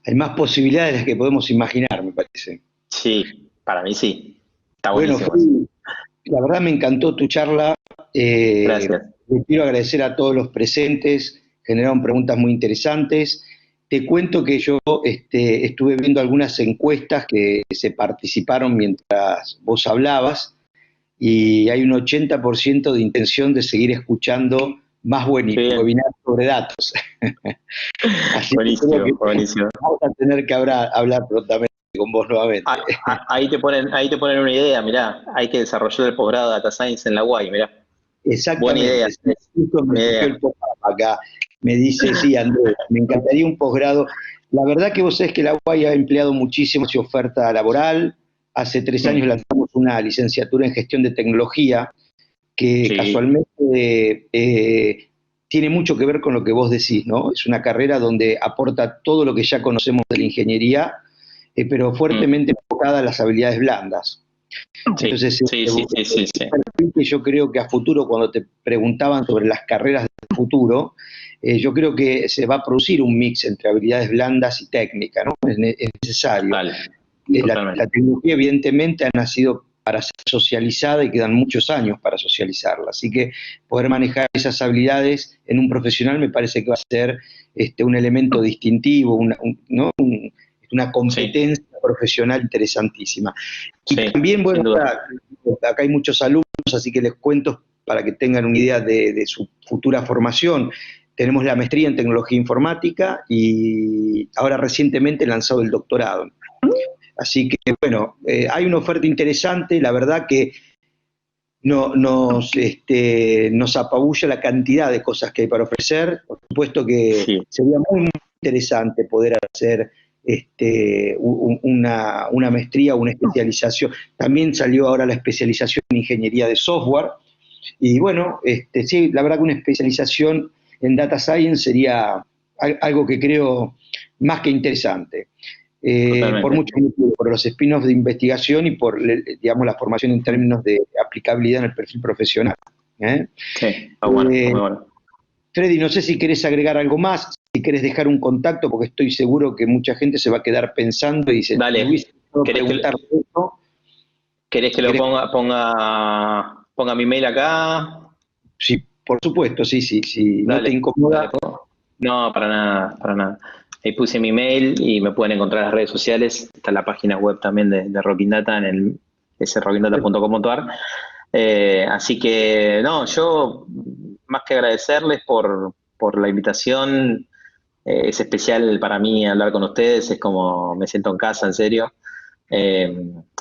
Hay más posibilidades de las que podemos imaginar, me parece. Sí, para mí sí. Está Bueno, buenísimo eso. Freddy, la verdad me encantó tu charla. Gracias. Le quiero agradecer a todos los presentes, generaron preguntas muy interesantes. Te cuento que yo estuve viendo algunas encuestas que se participaron mientras vos hablabas y hay un 80% de intención de seguir escuchando más Qué bien. webinars sobre datos. Así que creo Buenísimo, que buenísimo. vamos a tener que hablar prontamente con vos nuevamente. Ahí te ponen una idea, mirá, hay que desarrollar el posgrado de Data Science en la UAI, mirá. Buena idea, Exactamente, sí, justo me buena surgió idea. el posgrado acá. Me dice, sí, Andrés, me encantaría un posgrado. La verdad que vos sabés que la UBA ha empleado muchísimo su oferta laboral. Hace 3 años lanzamos una licenciatura en gestión de tecnología que Sí. casualmente tiene mucho que ver con lo que vos decís, ¿no? Es una carrera donde aporta todo lo que ya conocemos de la ingeniería, pero fuertemente enfocada a las habilidades blandas. Sí, Entonces, sí, sí, sí, sí, sí. que yo creo que a futuro, cuando te preguntaban sobre las carreras del futuro, yo creo que se va a producir un mix entre habilidades blandas y técnicas, ¿no? Es necesario. Vale, La tecnología evidentemente ha nacido para ser socializada y quedan muchos años para socializarla, así que poder manejar esas habilidades en un profesional me parece que va a ser un elemento distintivo, una competencia profesional interesantísima. Y sí, también, bueno, acá hay muchos alumnos, así que les cuento para que tengan una idea de su futura formación. Tenemos la maestría en tecnología informática y ahora recientemente he lanzado el doctorado. Así que, bueno, hay una oferta interesante, la verdad que nos apabulla la cantidad de cosas que hay para ofrecer. Por supuesto que sería muy, muy interesante poder hacer una maestría o una especialización. También salió ahora la especialización en ingeniería de software. Y bueno, sí, la verdad que una especialización en data science sería algo que creo más que interesante. Por muchos motivos, por los spin-offs de investigación y por, digamos, la formación en términos de aplicabilidad en el perfil profesional. Sí, está bueno, muy bueno. Freddy, no sé si querés agregar algo más, si querés dejar un contacto, porque estoy seguro que mucha gente se va a quedar pensando y dice, dale, ¿querés que lo ponga mi mail acá? Sí, por supuesto, sí. ¿No te incomoda? No, para nada. Ahí puse mi mail y me pueden encontrar en las redes sociales. Está la página web también de Rocking Data en el srockingdata.com.ar. Así que, no, yo más que agradecerles por la invitación. Es especial para mí hablar con ustedes, es como me siento en casa, en serio.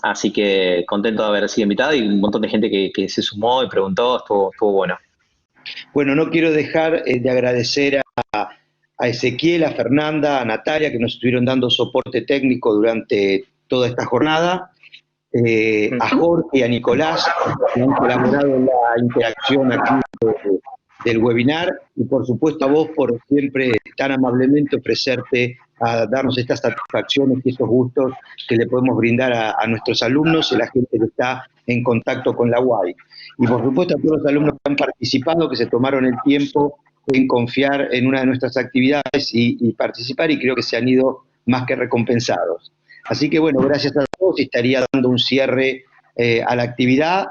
Así que contento de haber sido invitado y un montón de gente que se sumó y preguntó, estuvo bueno. Bueno, no quiero dejar de agradecer a Ezequiel, a Fernanda, a Natalia, que nos estuvieron dando soporte técnico durante toda esta jornada, a Jorge y a Nicolás, que han colaborado en la interacción aquí del webinar, y por supuesto a vos por siempre tan amablemente ofrecerte a darnos estas satisfacciones y estos gustos que le podemos brindar a nuestros alumnos y a la gente que está en contacto con la UAI. Y por supuesto a todos los alumnos que han participado, que se tomaron el tiempo en confiar en una de nuestras actividades y participar, y creo que se han ido más que recompensados. Así que bueno, gracias a todos, y estaría dando un cierre a la actividad,